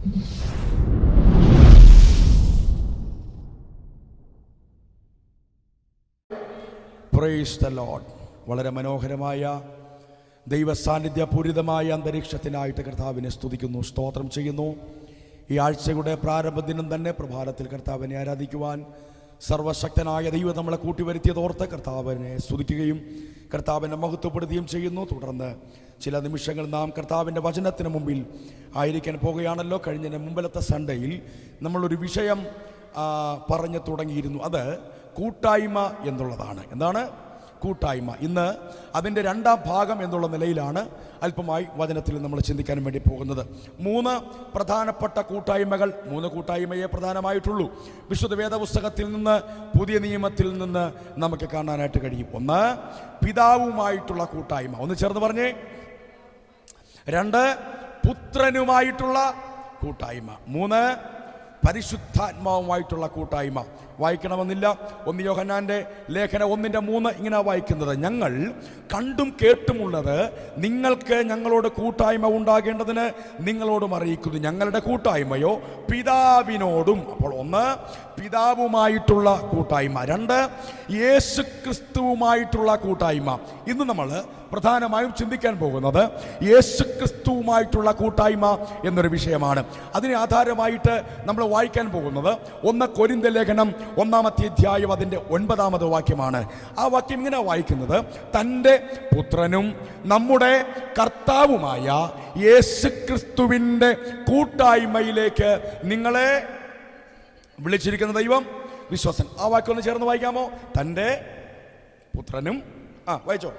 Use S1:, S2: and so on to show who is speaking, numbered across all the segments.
S1: Praise the Lord. വളരെ മനോഹരമായ ദൈവസാന്നിധ്യപൂരിതമായ അന്തരീക്ഷത്തിനായിട്ട് കർത്താവിനെ സ്തുതിക്കുന്നു, സ്തോത്രം ചെയ്യുന്നു. ഈ ആഴ്ചയുടെ പ്രാരംഭ ദിനം തന്നെ പ്രഭാതത്തിൽ കർത്താവിനെ ആരാധിക്കുവാൻ സർവശക്തനായ ദൈവം നമ്മളെ കൂട്ടിവരുത്തിയതോർത്ത് കർത്താവിനെ സ്തുതിക്കുകയും കർത്താവിനെ മഹത്വപ്പെടുത്തുകയും ചെയ്യുന്നു. തുടർന്ന് ചില നിമിഷങ്ങൾ നാം കർത്താവിൻ്റെ വചനത്തിന് മുമ്പിൽ ആയിരിക്കാൻ പോകുകയാണല്ലോ. കഴിഞ്ഞ മുമ്പിലത്തെ സൺഡേയിൽ നമ്മളൊരു വിഷയം പറഞ്ഞു തുടങ്ങിയിരുന്നു. അത് കൂട്ടായ്മ എന്നുള്ളതാണ്. എന്താണ് കൂട്ടായ്മ? ഇന്ന് അതിൻ്റെ രണ്ടാം ഭാഗം എന്നുള്ള നിലയിലാണ് അല്പമായി വചനത്തിൽ നമ്മൾ ചിന്തിക്കാൻ വേണ്ടി പോകുന്നത്. 3 പ്രധാനപ്പെട്ട കൂട്ടായ്മകൾ, 3 കൂട്ടായ്മയെ പ്രധാനമായിട്ടുള്ളൂ. വിശുദ്ധ വേദപുസ്തകത്തിൽ നിന്ന്, പുതിയ നിയമത്തിൽ നിന്ന് നമുക്ക് കാണാനായിട്ട് കഴിയും. 1 പിതാവുമായിട്ടുള്ള കൂട്ടായ്മ, ഒന്ന് ചേർന്ന് പറഞ്ഞേ. 2 പുത്രനുമായിട്ടുള്ള കൂട്ടായ്മ. 3 പരിശുദ്ധാത്മാവുമായിട്ടുള്ള കൂട്ടായ്മ. വായിക്കണമെന്നില്ല. 1 യോഹന്നാന്റെ ലേഖനം 1:3 ഇങ്ങനെ വായിക്കുന്നത്: ഞങ്ങൾ കണ്ടും കേട്ടുമുള്ളത് നിങ്ങൾക്ക് ഞങ്ങളോട് കൂട്ടായ്മ ഉണ്ടാകേണ്ടതിന് നിങ്ങളോടും അറിയിക്കുന്നു. ഞങ്ങളുടെ കൂട്ടായ്മയോ പിതാവിനോടും. അപ്പോൾ 1 പിതാവുമായിട്ടുള്ള കൂട്ടായ്മ, 2 യേശു ക്രിസ്തുവുമായിട്ടുള്ള കൂട്ടായ്മ. ഇന്ന് നമ്മൾ പ്രധാനമായും ചിന്തിക്കാൻ പോകുന്നത് യേശു ക്രിസ്തുവുമായിട്ടുള്ള കൂട്ടായ്മ എന്നൊരു വിഷയമാണ്. അതിനെ ആധാരമായിട്ട് നമ്മൾ വായിക്കാൻ പോകുന്നത് 1 കൊരിന്ത്യർ ലേഖനം 1-ാമത്തെ അധ്യായം അതിൻ്റെ 9-ാമത് വാക്യമാണ്. ആ വാക്യം ഇങ്ങനെ വായിക്കുന്നത്: തൻ്റെ പുത്രനും നമ്മുടെ കർത്താവുമായ യേശു ക്രിസ്തുവിൻ്റെ കൂട്ടായ്മയിലേക്ക് നിങ്ങളെ വിളിച്ചിരിക്കുന്ന ദൈവം വിശ്വസൻ. ആ വാക്യം ഒന്ന് ചേർന്ന് വായിക്കാമോ? തൻ്റെ പുത്രനും, വായിച്ചോ.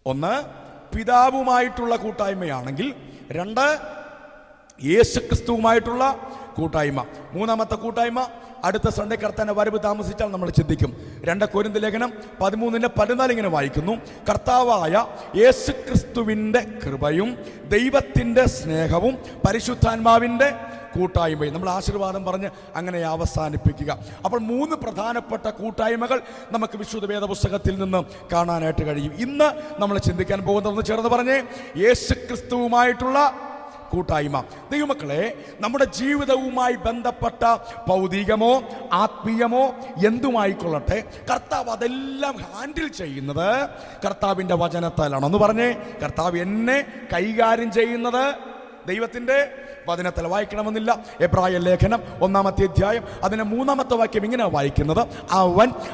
S1: ഒന്ന് പിതാവുമായിട്ടുള്ള കൂട്ടായ്മയാണെങ്കിൽ, 2 യേശുക്രിസ്തുവുമായിട്ടുള്ള കൂട്ടായ്മ. 3-ാമത്തെ കൂട്ടായ്മ അടുത്ത സൺഡേ കർത്താവിന്റെ വരവ് താമസിച്ചാൽ നമ്മൾ ചിന്തിക്കും. 2 കൊരിന്ത്യർ ലേഖനം 13:14 ഇങ്ങനെ വായിക്കുന്നു: കർത്താവായ യേശുക്രിസ്തുവിൻ്റെ കൃപയും ദൈവത്തിൻ്റെ സ്നേഹവും പരിശുദ്ധാത്മാവിൻ്റെ കൂട്ടായ്മയും. നമ്മൾ ആശീർവാദം പറഞ്ഞ് അങ്ങനെ അവസാനിപ്പിക്കുക. അപ്പോൾ 3 പ്രധാനപ്പെട്ട കൂട്ടായ്മകൾ നമുക്ക് വിശുദ്ധ വേദപുസ്തകത്തിൽ നിന്ന് കാണാനായിട്ട് കഴിയും. ഇന്ന് നമ്മൾ ചിന്തിക്കാൻ പോകുന്നതെന്ന് ചേർന്ന് പറഞ്ഞേ, യേശുക്രിസ്തുവുമായിട്ടുള്ള കൂട്ടായ്മ. ദൈവമക്കളെ, നമ്മുടെ ജീവിതവുമായി ബന്ധപ്പെട്ട ഭൗതികമോ ആത്മീയമോ എന്തുമായിക്കൊള്ളട്ടെ, കർത്താവ് അതെല്ലാം ഹാൻഡിൽ ചെയ്യുന്നത് കർത്താവിൻ്റെ വചനത്താലാണ്. ഒന്ന് പറഞ്ഞേ, കർത്താവ് എന്നെ കൈകാര്യം ചെയ്യുന്നത് ദൈവത്തിൻ്റെ വചനത്തിൽ. വായിക്കണമെന്നില്ല. എബ്രായ ലേഖനം 1-ാമത്തെ അധ്യായം അതിന് 3-ാമത്തെ വാക്യം ഇങ്ങനെ വായിക്കുന്നത്: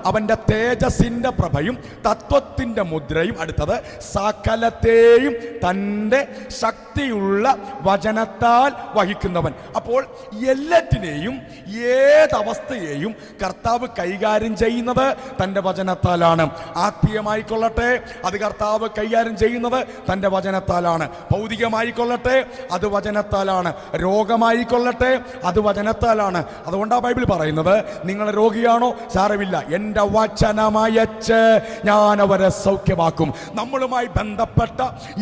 S1: അവൻ്റെ തേജസ്സിൻ്റെ പ്രഭയും തത്വത്തിൻ്റെ മുദ്രയും, അടുത്തത് സകലത്തെയും തൻ്റെ ശക്തിയുള്ള വചനത്താൽ വഹിക്കുന്നവൻ. അപ്പോൾ എല്ലാറ്റിനെയും ഏതവസ്ഥയെയും കർത്താവ് കൈകാര്യം ചെയ്യുന്നത് തൻ്റെ വചനത്താലാണ്. ആത്മീയമായിക്കൊള്ളട്ടെ, അത് കർത്താവ് കൈകാര്യം ചെയ്യുന്നത് തൻ്റെ വചനത്താലാണ്. ഭൗതികമായിക്കൊള്ളട്ടെ, അത് വചനത്താലാണ്. രോഗമായിക്കൊള്ളട്ടെ, അത് വചനത്താലാണ്. അതുകൊണ്ടാണ് ബൈബിൾ പറയുന്നത്: നിങ്ങൾ രോഗിയാണോ? സാരമില്ല, എൻ്റെ വചനമയച്ച് ഞാൻ അവരെ സൗഖ്യമാക്കും. നമ്മളുമായി ബന്ധപ്പെട്ട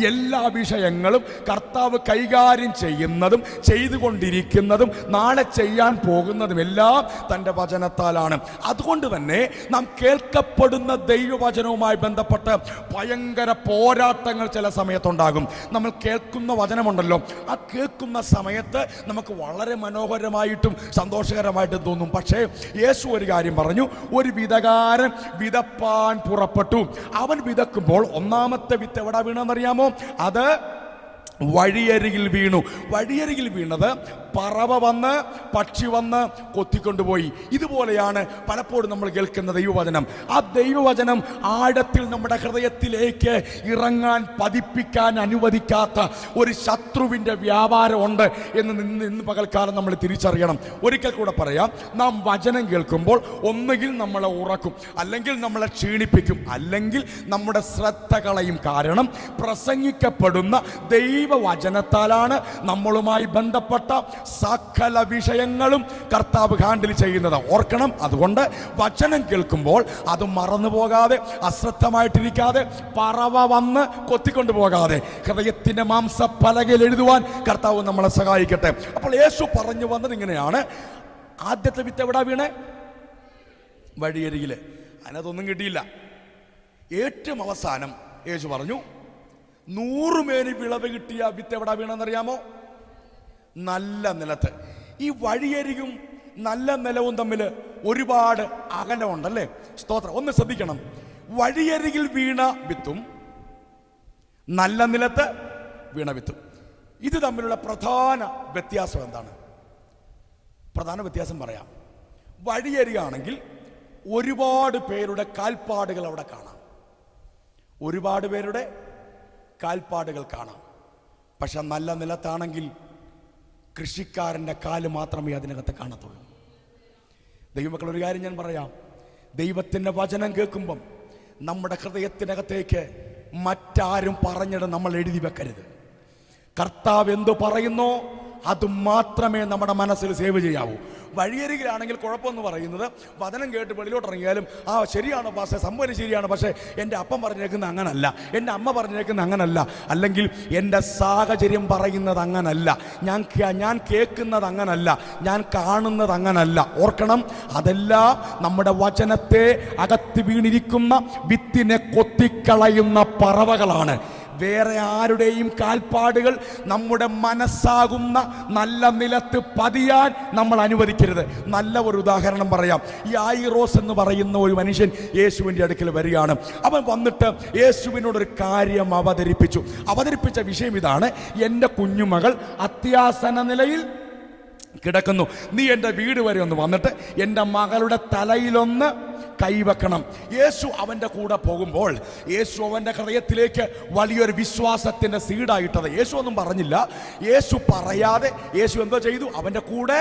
S1: എല്ലാ വിഷയങ്ങളും കർത്താവ് കൈകാര്യം ചെയ്യുന്നതും ചെയ്തുകൊണ്ടിരിക്കുന്നതും നാളെ ചെയ്യാൻ പോകുന്നതുമെല്ലാം തൻ്റെ വചനത്താലാണ്. അതുകൊണ്ട് തന്നെ നാം കേൾക്കപ്പെടുന്ന ദൈവവചനവുമായി ബന്ധപ്പെട്ട് ഭയങ്കര പോരാട്ടങ്ങൾ ചില സമയത്തുണ്ടാകും. നമ്മൾ കേൾക്കുന്ന വചനമുണ്ടല്ലോ, ആ കേൾക്കുന്ന സമയത്ത് നമുക്ക് വളരെ മനോഹരമായിട്ടും സന്തോഷകരമായിട്ടും തോന്നും. പക്ഷേ യേശു ഒരു കാര്യം പറഞ്ഞു: ഒരു വിതകാരൻ വിതപ്പാൻ പുറപ്പെട്ടു. അവൻ വിതക്കുമ്പോൾ 1-ാമത്തെ വിത്ത് എവിടെ വീണെന്നറിയാമോ? അത് വഴിയരികിൽ വീണു. വഴിയരികിൽ വീണത് പറവ വന്ന്, പക്ഷി വന്ന് കൊത്തിക്കൊണ്ടുപോയി. ഇതുപോലെയാണ് പലപ്പോഴും നമ്മൾ കേൾക്കുന്ന ദൈവവചനം. ആ ദൈവവചനം ആഴത്തിൽ നമ്മുടെ ഹൃദയത്തിലേക്ക് ഇറങ്ങാൻ, പതിപ്പിക്കാൻ അനുവദിക്കാത്ത ഒരു ശത്രുവിൻ്റെ വ്യാപാരമുണ്ട് എന്ന് ഇന്ന് പകൽക്കാലം നമ്മൾ തിരിച്ചറിയണം. ഒരിക്കൽ കൂടെ പറയാം: നാം വചനം കേൾക്കുമ്പോൾ ഒന്നുകിൽ നമ്മളെ ഉറക്കും, അല്ലെങ്കിൽ നമ്മളെ ക്ഷീണിപ്പിക്കും, അല്ലെങ്കിൽ നമ്മുടെ ശ്രദ്ധ കളയും. കാരണം പ്രസംഗിക്കപ്പെടുന്ന ദൈവവചനത്താലാണ് നമ്മളുമായി ബന്ധപ്പെട്ട സകല വിഷയങ്ങളും കർത്താവ് ഹാൻഡിൽ ചെയ്യുന്നത്. ഓർക്കണം. അതുകൊണ്ട് വചനം കേൾക്കുമ്പോൾ അത് മറന്നു പോകാതെ, അശ്രദ്ധമായിട്ടിരിക്കാതെ, പറവ വന്ന് കൊത്തിക്കൊണ്ടു പോകാതെ ഹൃദയത്തിന്റെ മാംസപ്പലകയിൽ എഴുതുവാൻ കർത്താവ് നമ്മളെ സഹായിക്കട്ടെ. അപ്പോൾ യേശു പറഞ്ഞു വന്നത് ഇങ്ങനെയാണ്: ആദ്യത്തെ വിത്ത് എവിടെ വീണേ? വഴിയരികില്. അതിനകത്തൊന്നും കിട്ടിയില്ല. ഏറ്റവും അവസാനം യേശു പറഞ്ഞു: 100 മേനി വിളവ് കിട്ടിയ വിത്ത് എവിടെ വീണെന്നറിയാമോ? നല്ല നിലത്ത്. ഈ വഴിയരികും നല്ല നിലവും തമ്മിൽ ഒരുപാട് അകലമുണ്ടല്ലേ? സ്തോത്രം. ഒന്ന് ശ്രദ്ധിക്കണം. വഴിയരികിൽ വീണ വിത്തും നല്ല നിലത്ത് വീണ വിത്തും ഇത് തമ്മിലുള്ള പ്രധാന വ്യത്യാസം എന്താണ്? പ്രധാന വ്യത്യാസം പറയാം. വഴിയരികാണെങ്കിൽ ഒരുപാട് പേരുടെ കാൽപ്പാടുകൾ അവിടെ കാണാം. ഒരുപാട് പേരുടെ കാൽപ്പാടുകൾ കാണാം. പക്ഷെ നല്ല നിലത്താണെങ്കിൽ കൃഷിക്കാരൻ്റെ കാല് മാത്രമേ അതിനകത്ത് കാണത്തുള്ളൂ. ദൈവമക്കൾ, ഒരു കാര്യം ഞാൻ പറയാം. ദൈവത്തിൻ്റെ വചനം കേൾക്കുമ്പം നമ്മുടെ ഹൃദയത്തിനകത്തേക്ക് മറ്റാരും പറഞ്ഞിട്ട് നമ്മൾ എഴുതി വെക്കരുത്. കർത്താവ് എന്തു പറയുന്നോ അത് മാത്രമേ നമ്മുടെ മനസ്സിൽ സേവ് ചെയ്യാവൂ. വഴിയരികിലാണെങ്കിൽ കുഴപ്പമെന്ന് പറയുന്നത് വചനം കേട്ട് വെളിയിലോട്ടിറങ്ങിയാലും ശരിയാണ് പാസ്റ്റേ, സംഭവം ശരിയാണ്, പക്ഷേ എൻ്റെ അപ്പം പറഞ്ഞേക്കുന്ന അങ്ങനല്ല, എൻ്റെ അമ്മ പറഞ്ഞേക്കുന്ന അങ്ങനല്ല, അല്ലെങ്കിൽ എൻ്റെ സാഹചര്യം പറയുന്നത് അങ്ങനല്ല, ഞാൻ കേൾക്കുന്നത് അങ്ങനല്ല, ഞാൻ കാണുന്നത് അങ്ങനല്ല. ഓർക്കണം, അതെല്ലാം നമ്മുടെ വചനത്തെ അകത്ത് വീണിരിക്കുന്ന വിത്തിനെ കൊത്തിക്കളയുന്ന പറവകളാണ്. വേറെ ആരുടെയും കാൽപ്പാടുകൾ നമ്മുടെ മനസ്സാകുന്ന നല്ല നിലത്ത് പതിയാൻ നമ്മൾ അനുവദിക്കരുത്. നല്ല ഒരു ഉദാഹരണം പറയാം. യായിറോസ് എന്ന് പറയുന്ന ഒരു മനുഷ്യൻ യേശുവിൻ്റെ അടുക്കൽ വരികയാണ്. അവൻ വന്നിട്ട് യേശുവിനോടൊരു കാര്യം അവതരിപ്പിച്ച വിഷയം ഇതാണ്: എൻ്റെ കുഞ്ഞുമകൾ അത്യാസന നിലയിൽ കിടക്കുന്നു. നീ എൻ്റെ വീട് വരെ ഒന്ന് വന്നിട്ട് എൻ്റെ മകളുടെ തലയിലൊന്ന് കൈവെക്കണം. യേശു അവൻ്റെ കൂടെ പോകുമ്പോൾ യേശു അവൻ്റെ ഹൃദയത്തിലേക്ക് വലിയൊരു വിശ്വാസത്തിൻ്റെ സീഡായിട്ടത്. യേശു ഒന്നും പറഞ്ഞില്ല. യേശു പറയാതെ യേശു എന്തോ ചെയ്തു? അവൻ്റെ കൂടെ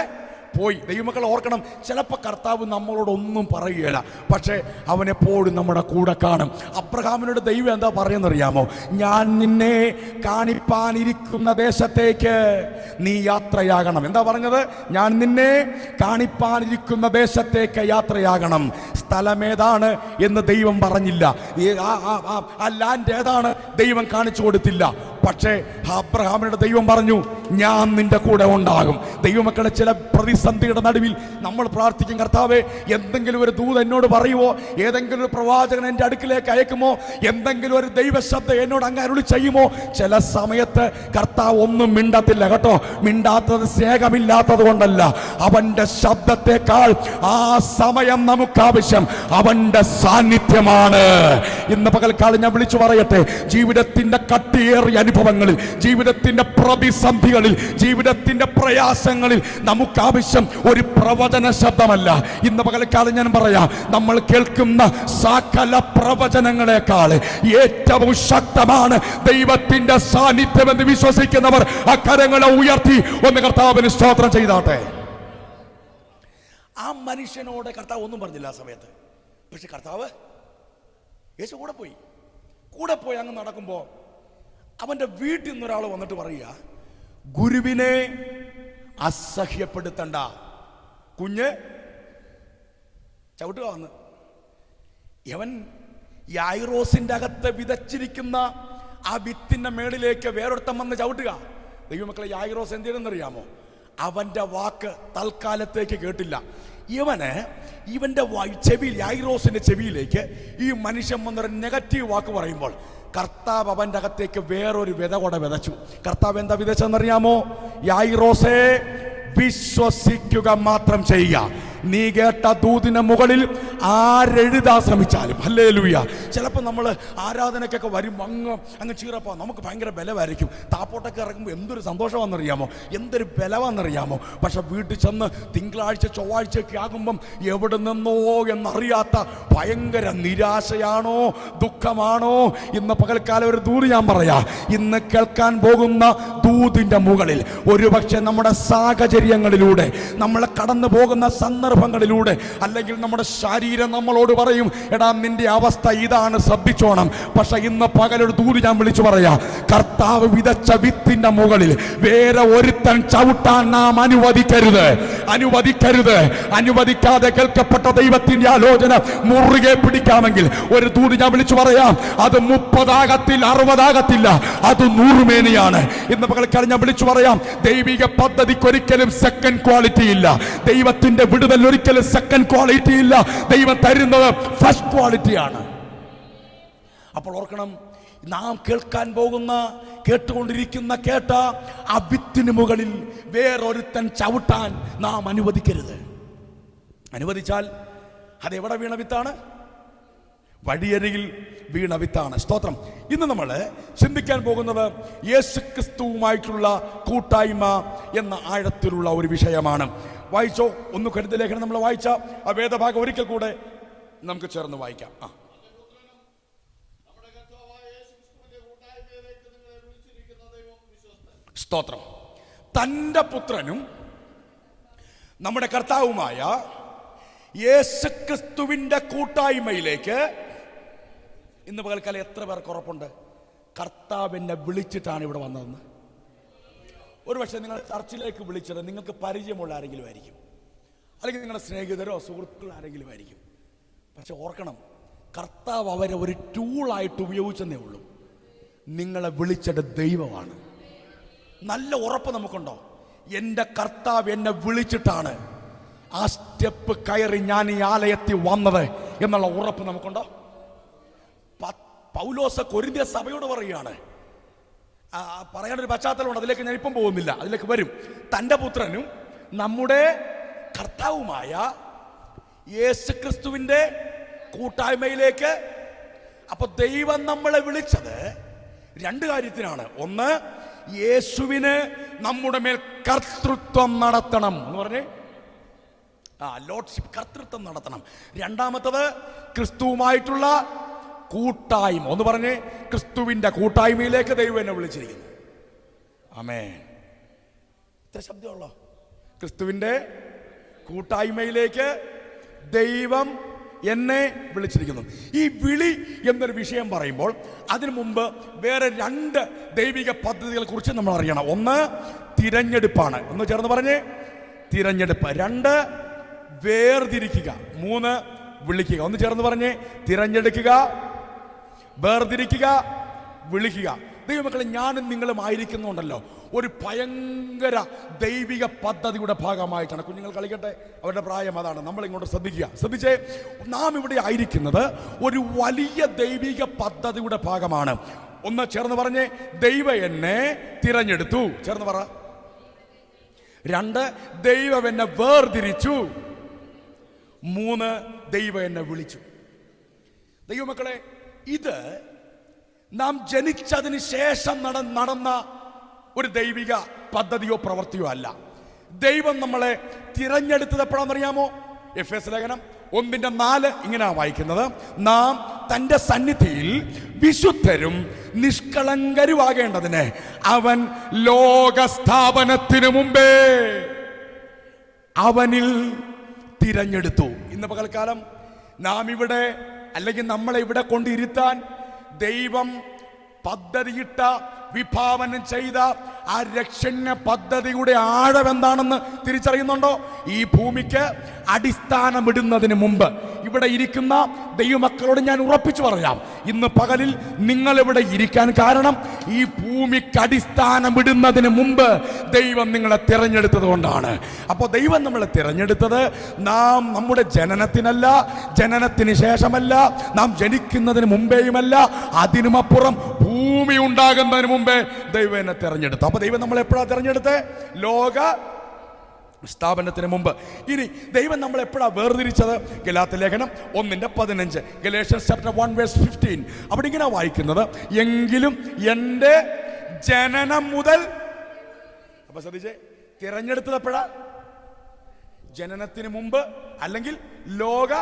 S1: പോയി. ദൈവമക്കൾ ഓർക്കണം, ചിലപ്പോൾ കർത്താവ് നമ്മളോടൊന്നും പറയുകയില്ല, പക്ഷേ അവനെപ്പോഴും നമ്മുടെ കൂടെ കാണും. അബ്രഹാമിനോട് ദൈവം എന്താ പറയുന്നറിയാമോ? ഞാൻ നിന്നെ കാണിപ്പാനിരിക്കുന്ന ദേശത്തേക്ക് നീ യാത്രയാകണം. എന്താ പറഞ്ഞത്? ഞാൻ നിന്നെ കാണിപ്പാനിരിക്കുന്ന ദേശത്തേക്ക് യാത്രയാകണം. സ്ഥലമേതാണ് എന്ന് ദൈവം പറഞ്ഞില്ല. ആ ലാൻഡ് ഏതാണ് ദൈവം കാണിച്ചു കൊടുത്തില്ല. പക്ഷേ അബ്രഹാമിനോട് ദൈവം പറഞ്ഞു, ഞാൻ നിന്റെ കൂടെ ഉണ്ടാകും. ദൈവമക്കളെ, ചില പ്രതിസന്ധിയുടെ നടുവിൽ നമ്മൾ പ്രാർത്ഥിക്കും, കർത്താവേ, എന്തെങ്കിലും ഒരു ദൂത് എന്നോട് പറയുമോ? ഏതെങ്കിലും ഒരു പ്രവാചകൻ എൻ്റെ അടുക്കിലേക്ക് അയക്കുമോ? എന്തെങ്കിലും ഒരു ദൈവശബ്ദം എന്നോട് അങ്ങ് അരുളി ചെയ്യുമോ? ചില സമയത്ത് കർത്താവ് ഒന്നും മിണ്ടത്തില്ല കേട്ടോ. മിണ്ടാത്തത് സ്നേഹമില്ലാത്തത് കൊണ്ടല്ല, അവൻ്റെ ശബ്ദത്തെക്കാൾ ആ സമയം നമുക്ക് ആവശ്യം അവൻ്റെ സാന്നിധ്യമാണ്. ഇന്ന് പകൽക്കാലം ഞാൻ വിളിച്ചു പറയട്ടെ, ജീവിതത്തിന്റെ കട്ടിയേറിയ അനുഭവങ്ങളിൽ, ജീവിതത്തിന്റെ പ്രതിസന്ധികളിൽ, ജീവിതത്തിന്റെ പ്രയാസങ്ങളിൽ നമുക്ക് ആവശ്യം ഒരു പ്രവചന ശബ്ദമല്ല. ഇന്ന് പകൽക്കാലം ഞാൻ പറയാം, നമ്മൾ കേൾക്കുന്ന സകല പ്രവചനങ്ങളെക്കാൾ ഏറ്റവും ശക്തമാണ് ദൈവത്തിന്റെ സാന്നിധ്യം എന്ന് വിശ്വസിക്കുന്നവർ ആ കരങ്ങളെ ഉയർത്തി ഒന്ന് കർത്താവിന് സ്തോത്രം ചെയ്താട്ടെ. ആ മനുഷ്യനോട് കർത്താവ് ഒന്നും പറഞ്ഞില്ല ആ സമയത്ത്. പക്ഷെ കർത്താവ് യേശു കൂടെ പോയി അങ്ങ് നടക്കുമ്പോൾ അവന്റെ വീട്ടിൽ നിന്ന് ഒരാൾ വന്നിട്ട് പറയുക, ഗുരുവിനെ അസഹ്യപ്പെടുത്തണ്ട, കുഞ്ഞ് ചവിട്ടുക വന്ന്. യവൻ യായിറോസിന്റെ അകത്ത് വിതച്ചിരിക്കുന്ന ആ വിത്തിന്റെ മേളിലേക്ക് വേറൊരുത്തം വന്ന് ചവിട്ടുക. ദൈവമക്കളെ, യായിറോസ് എന്ത് ചെയ്തെന്നറിയാമോ? അവന്റെ വാക്ക് തൽക്കാലത്തേക്ക് കേട്ടില്ല. ഇവന്റെ ചെവിയിൽ, യായിറോസിന്റെ ചെവിയിലേക്ക് ഈ മനുഷ്യൻ വന്നൊരു നെഗറ്റീവ് വാക്ക് പറയുമ്പോൾ കർത്താവ് അവന്റെ അകത്തേക്ക് വേറൊരു വിത കൂടെ വിതച്ചു. കർത്താവ് എന്താ വിതച്ചെന്നറിയാമോ? യായിറോസേ, വിശ്വസിക്കുക മാത്രം ചെയ്യുക. നീ കേട്ട ദൂതിന് മുകളിൽ ആരെഴുതാൻ ശ്രമിച്ചാലും, ഹല്ലേലൂയ. ചിലപ്പോൾ നമ്മൾ ആരാധനയ്ക്കൊക്കെ വരും, അങ്ങ് ചീറപ്പോൾ നമുക്ക് ഭയങ്കര ബലമായിരിക്കും. താപ്പോട്ടൊക്കെ ഇറങ്ങുമ്പോൾ എന്തൊരു സന്തോഷമാണെന്നറിയാമോ, എന്തൊരു ബലമാണെന്നറിയാമോ. പക്ഷെ വീട്ടിൽ ചെന്ന് തിങ്കളാഴ്ച ചൊവ്വാഴ്ചയൊക്കെ ആകുമ്പം എവിടെ നിന്നോ എന്നറിയാത്ത ഭയങ്കര നിരാശയാണോ ദുഃഖമാണോ? ഇന്ന് പകൽക്കാലം ഒരു ദൂത് ഞാൻ പറയാം. ഇന്ന് കേൾക്കാൻ പോകുന്ന ദൂതിന്റെ മുകളിൽ ഒരുപക്ഷെ നമ്മുടെ സാഹചര്യങ്ങളിലൂടെ, നമ്മൾ കടന്നു പോകുന്ന സന്ദർഭങ്ങളിലൂടെ, അല്ലെങ്കിൽ നമ്മുടെ ശരീരം നമ്മളോട് പറയും, എടാ നിന്റെ അവസ്ഥ ഇതാണ്, ശ്രദ്ധിച്ചോണം. പക്ഷെ ഇന്ന് പകലൊരു ദൂത് ഞാൻ വിളിച്ചു പറയാ, കർത്താവ് വിതച്ച വിത്തിന്റെ മുകളിൽ വേറെ ഒരുത്തൻ ചവിട്ടാൻ നാം അനുവദിക്കരുത്. അനുവദിക്കാതെ കേൾക്കപ്പെട്ട ദൈവത്തിന്റെ ആലോചന മുറുകെ പിടിക്കാമെങ്കിൽ ഒരു ദൂത് ഞാൻ വിളിച്ചു പറയാം, അത് 30 ആകത്തില്ല, 60 ആകത്തില്ല, അത് 100 മേനിയാണ്. ഇന്ന് പകൽക്കാലം ഞാൻ വിളിച്ചു പറയാം, ദൈവിക പദ്ധതിക്കൊരിക്കലും സെക്കൻഡ് ക്വാളിറ്റി ഇല്ല. ദൈവത്തിന്റെ വിടുതൽ ഒരിക്കലും സെക്കൻഡ് ക്വാളിറ്റി ഇല്ല. ദൈവം തരുന്നത് ഫസ്റ്റ് ക്വാളിറ്റിയാണ്. അപ്പോൾ ഓർക്കണം, നാം കേട്ടുകൊണ്ടിരിക്കുന്ന ആ വിത്തിന് മുകളിൽ വേറൊരുത്തൻ ചവിട്ടാൻ നാം അനുവദിക്കരുത്. അനുവദിച്ചാൽ അതെവിടെ വീണ വിത്താണ്? വഴിയരികിൽ വീണ വിത്താണ്. സ്തോത്രം. ഇന്ന് നമ്മൾ ചിന്തിക്കാൻ പോകുന്നത് യേശുക്രിസ്തുവുമായിട്ടുള്ള കൂട്ടായ്മ എന്ന ആഴത്തിലുള്ള ഒരു വിഷയമാണ്. വായിച്ചോ, 1 കൊരിന്ത്യർ ലേഖനം നമ്മൾ വായിച്ച ആ വേദഭാഗം ഒരിക്കൽ കൂടെ നമുക്ക് ചേർന്ന് വായിക്കാം. സ്തോത്രം. തൻ്റെ പുത്രനും നമ്മുടെ കർത്താവുമായ യേശുക്രിസ്തുവിന്റെ കൂട്ടായ്മയിലേക്ക് ഇന്ന് പകൽക്കാലം എത്ര പേർക്ക് ഉറപ്പുണ്ട് കർത്താവ് എന്നെ വിളിച്ചിട്ടാണ് ഇവിടെ വന്നതെന്ന്? ഒരുപക്ഷെ നിങ്ങൾ ചർച്ചിലേക്ക് വിളിച്ചത് നിങ്ങൾക്ക് പരിചയമുള്ള ആരെങ്കിലും ആയിരിക്കും, അല്ലെങ്കിൽ നിങ്ങളുടെ സ്നേഹിതരോ സുഹൃത്തുക്കളോ ആരെങ്കിലും ആയിരിക്കും. പക്ഷെ ഓർക്കണം, കർത്താവ് അവരെ ഒരു ടൂളായിട്ട് ഉപയോഗിച്ചെന്നേ ഉള്ളൂ. നിങ്ങളെ വിളിച്ചത് ദൈവമാണ്. നല്ല ഉറപ്പ് നമുക്കുണ്ടോ? എൻ്റെ കർത്താവ് എന്നെ വിളിച്ചിട്ടാണ് ആ സ്റ്റെപ്പ് കയറി ഞാൻ ഈ ആലയത്തിൽ വന്നത് എന്നുള്ള ഉറപ്പ് നമുക്കുണ്ടോ? പൗലോസ് കൊരിന്ത്യ സഭയോട് പറയുകയാണ്. പറയാനൊരു പശ്ചാത്തലമുണ്ട്, അതിലേക്ക് ഞാൻ ഇപ്പം പോകുന്നില്ല, അതിലേക്ക് വരും. തൻ്റെ പുത്രനും നമ്മുടെ കർത്താവുമായ യേശുക്രിസ്തുവിന്റെ കൂട്ടായ്മയിലേക്ക്. അപ്പൊ ദൈവം നമ്മളെ വിളിച്ചത് 2 കാര്യത്തിനാണ്. ഒന്ന്, യേശുവിന് നമ്മുടെ മേൽ കർത്തൃത്വം നടത്തണം എന്ന് പറഞ്ഞേ, ലോർഡ്ഷിപ്പ്, കർത്തൃത്വം നടത്തണം. രണ്ടാമത്തത്, ക്രിസ്തുവുമായിട്ടുള്ള കൂട്ടായ്മ. ഒന്ന് പറഞ്ഞേ, ക്രിസ്തുവിന്റെ കൂട്ടായ്മയിലേക്ക് ദൈവം എന്നെ വിളിച്ചിരിക്കുന്നു. ആമേൻ. ഇത്ര ശബ്ദമുള്ളോ? ക്രിസ്തുവിന്റെ കൂട്ടായ്മയിലേക്ക് ദൈവം എന്നെ വിളിച്ചിരിക്കുന്നു. ഈ വിളി എന്നൊരു വിഷയം പറയുമ്പോൾ അതിനു മുമ്പ് വേറെ 2 ദൈവിക പദ്ധതികളെ കുറിച്ച് നമ്മൾ അറിയണം. ഒന്ന്, തിരഞ്ഞെടുപ്പാണ്. ഒന്ന് ചേർന്ന് പറഞ്ഞേ, തിരഞ്ഞെടുപ്പ്. 2, വേർതിരിക്കുക. 3, വിളിക്കുക. ഒന്ന് ചേർന്ന് പറഞ്ഞേ, തിരഞ്ഞെടുക്കുക, വേർതിരിക്കുക, വിളിക്കുക. ദൈവമക്കളെ, ഞാനും നിങ്ങളും ആയിരിക്കുന്നുണ്ടല്ലോ ഒരു ഭയങ്കര ദൈവിക പദ്ധതിയുടെ ഭാഗമായിട്ടാണ്. കുഞ്ഞുങ്ങൾ കളിക്കട്ടെ, അവരുടെ പ്രായം അതാണ്. നമ്മൾ ഇങ്ങോട്ട് ശ്രദ്ധിച്ചേ. നാം ഇവിടെ ആയിരിക്കുന്നത് ഒരു വലിയ ദൈവിക പദ്ധതിയുടെ ഭാഗമാണ്. ഒന്ന് ചേർന്ന് പറഞ്ഞേ, ദൈവം എന്നെ തിരഞ്ഞെടുത്തു. ചേർന്ന് പറ. 2, ദൈവം എന്നെ വേർതിരിച്ചു. 3, ദൈവം എന്നെ വിളിച്ചു. ദൈവമക്കളെ, ഇത് നാം ജനിച്ചതിന് ശേഷം നടന്ന ഒരു ദൈവിക പദ്ധതിയോ പ്രവൃത്തിയോ അല്ല. ദൈവം നമ്മളെ തിരഞ്ഞെടുത്തത് എപ്പോഴാണെന്നറിയാമോ? എഫേസ്യ ലേഖനം 1:4 ഇങ്ങനെയാണ് വായിക്കുന്നത്: നാം തന്റെ സന്നിധിയിൽ വിശുദ്ധരും നിഷ്കളങ്കരുമാകേണ്ടതിന് അവൻ ലോകസ്ഥാപനത്തിനു മുമ്പേ അവനിൽ തിരഞ്ഞെടുത്തു. ഇന്ന് പകൽക്കാലം നാം ഇവിടെ, അല്ലെങ്കിൽ നമ്മളെ ഇവിടെ കൊണ്ടിരുത്താൻ ദൈവം പദ്ധതിയിട്ട, വിഭാവനം ചെയ്ത ആ രക്ഷണ്യ പദ്ധതിയുടെ ആഴം എന്താണെന്ന് തിരിച്ചറിയുന്നുണ്ടോ? ഈ ഭൂമിക്ക് അടിസ്ഥാനമിടുന്നതിന് മുമ്പ് ഇവിടെ ഇരിക്കുന്ന ദൈവമക്കളോട് ഞാൻ ഉറപ്പിച്ചു പറയാം, ഇന്ന് പകലിൽ നിങ്ങളിവിടെ ഇരിക്കാൻ കാരണം ഈ ഭൂമിക്ക് അടിസ്ഥാനമിടുന്നതിന് മുമ്പ് ദൈവം നിങ്ങളെ തിരഞ്ഞെടുത്തത് കൊണ്ടാണ്. അപ്പോൾ ദൈവം നമ്മളെ തിരഞ്ഞെടുത്തത് നാം നമ്മുടെ ജനനത്തിനല്ല, ജനനത്തിന് ശേഷമല്ല, നാം ജനിക്കുന്നതിന് മുമ്പേയുമല്ല, അതിനുമപ്പുറം ഭൂമി ഉണ്ടാകുന്നതിന് മുമ്പേ ദൈവം എന്നെ തിരഞ്ഞെടുത്തു. അപ്പൊ ദൈവം നമ്മളെ എപ്പോഴാണ് തിരഞ്ഞെടുത്തത്? ലോക സ്ഥാപനത്തിന് മുമ്പ്. ഇനി ദൈവം നമ്മൾ എപ്പോഴാണ് വേർതിരിച്ചത്? ഗലാത്യ ലേഖനം 1:15, Galatians chapter 1:15. അവിടെ ഇങ്ങനെ വായിക്കുന്നത്: എങ്കിലും എൻ്റെ ജനനം മുതൽ. അപ്പൊ ശ്രദ്ധിച്ചേ, തിരഞ്ഞെടുത്തത് എപ്പോഴാ? ജനനത്തിന് മുമ്പ്, അല്ലെങ്കിൽ ലോക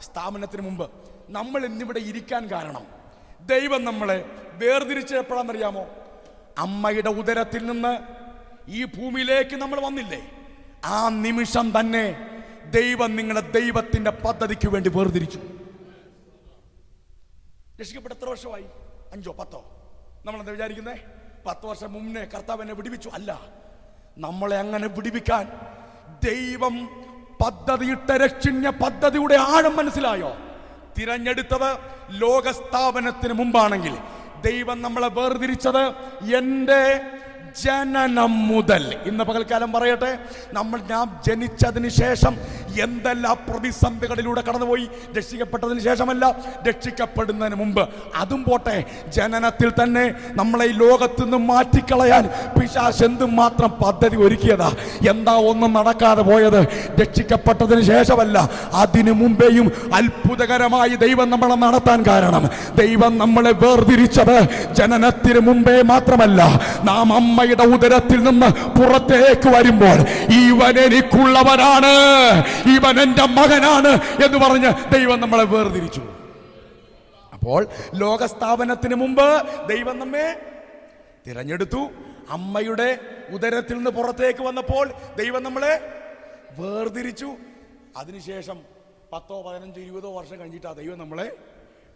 S1: സ്ഥാപനത്തിന് മുമ്പ്. നമ്മൾ ഇന്നിവിടെ ഇരിക്കാൻ കാരണം, ദൈവം നമ്മളെ വേർതിരിച്ചത് എപ്പോഴാണെന്നറിയാമോ? അമ്മയുടെ ഉദരത്തിൽ നിന്ന് ഈ ഭൂമിയിലേക്ക് നമ്മൾ വന്നില്ലേ, ആ നിമിഷം തന്നെ ദൈവം നിങ്ങളെ ദൈവത്തിന്റെ പദ്ധതിക്ക് വേണ്ടി വേർതിരിച്ചു. രക്ഷിക്കപ്പെട്ട എത്ര വർഷമായി? 5 10? നമ്മളെന്താ വിചാരിക്കുന്നേ? 10 വർഷം മുന്നേ കർത്താവ് എന്നെ വിടുവിച്ചു. അല്ല, നമ്മളെ അങ്ങനെ വിടുവിക്കാൻ ദൈവം പദ്ധതിയിട്ട രക്ഷണ്യ പദ്ധതിയുടെ ആഴം മനസ്സിലായോ? തിരഞ്ഞെടുത്തത് ലോകസ്ഥാപനത്തിന് മുമ്പാണെങ്കിൽ ദൈവം നമ്മളെ വേർതിരിച്ചത് എൻ്റെ ജനനം മുതൽ. ഇന്ന് പകൽക്കാലം പറയട്ടെ, നാം ജനിച്ചതിന് ശേഷം എന്തെല്ലാം പ്രതിസന്ധികളിലൂടെ കടന്നുപോയി. രക്ഷിക്കപ്പെട്ടതിന് ശേഷമല്ല, രക്ഷിക്കപ്പെടുന്നതിന് മുമ്പ്. അതും പോട്ടെ, ജനനത്തിൽ തന്നെ നമ്മളെ ഈ ലോകത്ത് നിന്ന് മാറ്റിക്കളയാൻ പിശാച് എന്തുമാത്രം പദ്ധതി ഒരുക്കിയതാ. എന്താ ഒന്നും നടക്കാതെ പോയത്? രക്ഷിക്കപ്പെട്ടതിന് ശേഷമല്ല, അതിനു മുമ്പേയും അത്ഭുതകരമായി ദൈവം നമ്മളെ നടത്താൻ കാരണം, ദൈവം നമ്മളെ വേർതിരിച്ചത് ജനനത്തിന് മുമ്പേ മാത്രമല്ല, നാം അമ്മയുടെ ഉദരത്തിൽ നിന്ന് പുറത്തേക്ക് വരുമ്പോൾ ഇവൻ എനിക്കുള്ളവനാണ്, ഇവൻ എൻ്റെ മകനാണ് എന്ന് പറഞ്ഞ് ദൈവം നമ്മളെ വേർതിരിച്ചു. അപ്പോൾ ലോകസ്ഥാപനത്തിന് മുമ്പ് ദൈവം നമ്മെ തിരഞ്ഞെടുത്തു. അമ്മയുടെ ഉദരത്തിൽ നിന്ന് പുറത്തേക്ക് വന്നപ്പോൾ ദൈവം നമ്മളെ വേർതിരിച്ചു. അതിനുശേഷം 10, 15, 20 വർഷം കഴിഞ്ഞിട്ടാണ് ദൈവം നമ്മളെ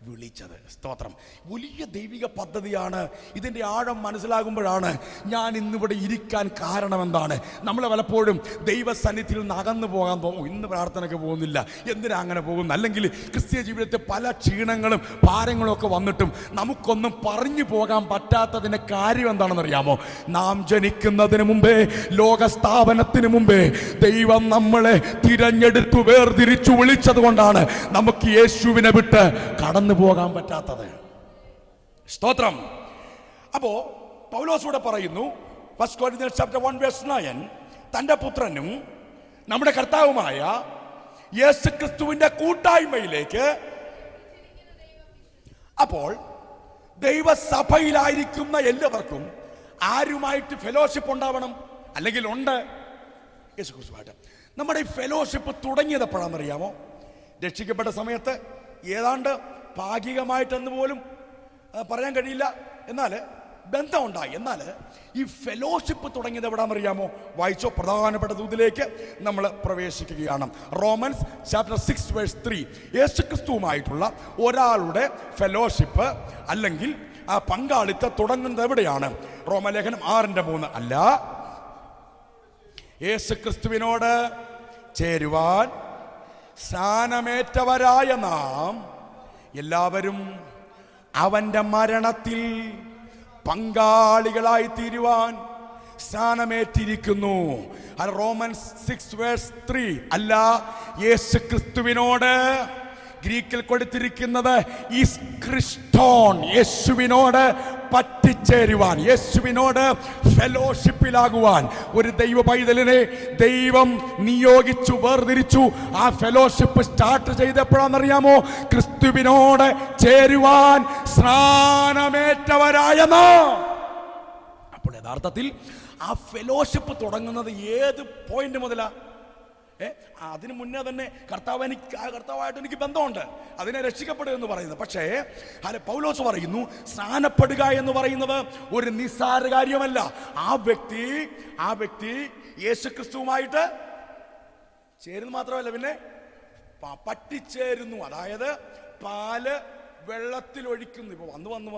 S1: വിളിച്ചത്. സ്തോത്രം. വലിയ ദൈവിക പദ്ധതിയാണ്. ഇതിൻ്റെ ആഴം മനസ്സിലാകുമ്പോഴാണ് ഞാൻ ഇന്നിവിടെ ഇരിക്കാൻ കാരണം എന്താണ്. നമ്മൾ പലപ്പോഴും ദൈവസന്നിധിയിൽ നിന്ന് അകന്നു പോകാൻ തോന്നും. ഇന്ന് പ്രാർത്ഥനയ്ക്ക് പോകുന്നില്ല, എന്തിനാ അങ്ങനെ പോകുന്നു? അല്ലെങ്കിൽ ക്രിസ്തീയ ജീവിതത്തിൽ പല ക്ഷീണങ്ങളും ഭാരങ്ങളും ഒക്കെ വന്നിട്ടും നമുക്കൊന്നും പറഞ്ഞു പോകാൻ പറ്റാത്തതിൻ്റെ കാര്യം എന്താണെന്ന് അറിയാമോ? നാം ജനിക്കുന്നതിന് മുമ്പേ, ലോകസ്ഥാപനത്തിന് മുമ്പേ ദൈവം നമ്മളെ തിരഞ്ഞെടുത്തു വേർതിരിച്ചു വിളിച്ചത് കൊണ്ടാണ് നമുക്ക് യേശുവിനെ വിട്ട് കടന്നു പോകാൻ പറ്റാത്തത്. സ്തോത്രം. അപ്പോ പൗലോസ് ഇവിടെ പറയുന്നു, 1 Corinthians chapter 1 verse 9, തന്റെ പുത്രനും നമ്മുടെ കർത്താവുമായ യേശുക്രിസ്തുവിന്റെ കൂട്ടായ്മയിലേക്ക്. അപ്പോൾ ദൈവസഭയിലായിരിക്കുന്ന എല്ലാവർക്കും ആരുമായിട്ട് ഫെലോഷിപ്പ് ഉണ്ടാവണം, അല്ലെങ്കിൽ ഉണ്ട്, യേശുക്രിസ്തുവായിട്ട്. നമ്മുടെ ഈ ഫെലോഷിപ്പ് തുടങ്ങിയത് എപ്പോഴാണെന്നറിയാമോ? രക്ഷിക്കപ്പെട്ട സമയത്ത് ഏതാണ്ട് ഭാഗികമായിട്ടെന്ന് പോലും പറയാൻ കഴിയില്ല, എന്നാൽ ബന്ധമുണ്ടായി. എന്നാൽ ഈ ഫെലോഷിപ്പ് തുടങ്ങിയത് എവിടാന്നറിയാമോ? വായിച്ചോ, പ്രധാനപ്പെട്ട ദൂതിലേക്ക് നമ്മൾ പ്രവേശിക്കുകയാണ്. Romance chapter 6 verse 3. യേശുക്രിസ്തുവുമായിട്ടുള്ള ഒരാളുടെ ഫെലോഷിപ്പ് അല്ലെങ്കിൽ ആ പങ്കാളിത്തം തുടങ്ങുന്നത് എവിടെയാണ്? റോമലേഖനം 6:3. അല്ല, യേശുക്രിസ്തുവിനോട് ചേരുവാൻ സ്നാനമേറ്റവരായ നാം എല്ലാവരും അവന്റെ മരണത്തിൽ പങ്കാളികളായി തീരുവാൻ സ്നാനമേറ്റിരിക്കുന്നു. Romance 6 verse 3. അല്ല, യേശുക്രിസ്തുവിനോട്, ഗ്രീക്കിൽ കൊടുത്തിരിക്കുന്നത് ഈസ് ക്രിസ്റ്റോൺ, യേശുവിനോട് പറ്റിച്ചേരുവാൻ, യേശുവിനോട് ഫെലോഷിപ്പിലാകുവാൻ ഒരു ദൈവ പൈതലിനെ ദൈവം നിയോഗിച്ചു, വേർതിരിച്ചു. ആ ഫെലോഷിപ്പ് സ്റ്റാർട്ട് ചെയ്തപ്പോഴാണെന്നറിയാമോ? ക്രിസ്തുവിനോട് ചേരുവാൻ സ്നാനമേറ്റവരായ നാം. അപ്പോൾ യഥാർത്ഥത്തിൽ ആ ഫെലോഷിപ്പ് തുടങ്ങുന്നത് ഏത് പോയിന്റ് മുതലാ? അതിനു മുന്നേ തന്നെ കർത്താവായിട്ട് എനിക്ക് ബന്ധമുണ്ട്, അതിനെ രക്ഷിക്കപ്പെടുക എന്ന് പറയുന്നത്. പക്ഷേ പൗലോസ് പറയുന്നു, സ്നാനപ്പെടുക എന്ന് പറയുന്നത് ഒരു നിസ്സാര കാര്യമല്ല. ആ വ്യക്തി യേശുക്രിസ്തുവുമായിട്ട് ചേരുന്നു മാത്രമല്ല, പിന്നെ പറ്റിച്ചേരുന്നു. അതായത് പാല് വെള്ളത്തിൽ ഒഴിക്കുന്നു. ഇപ്പോൾ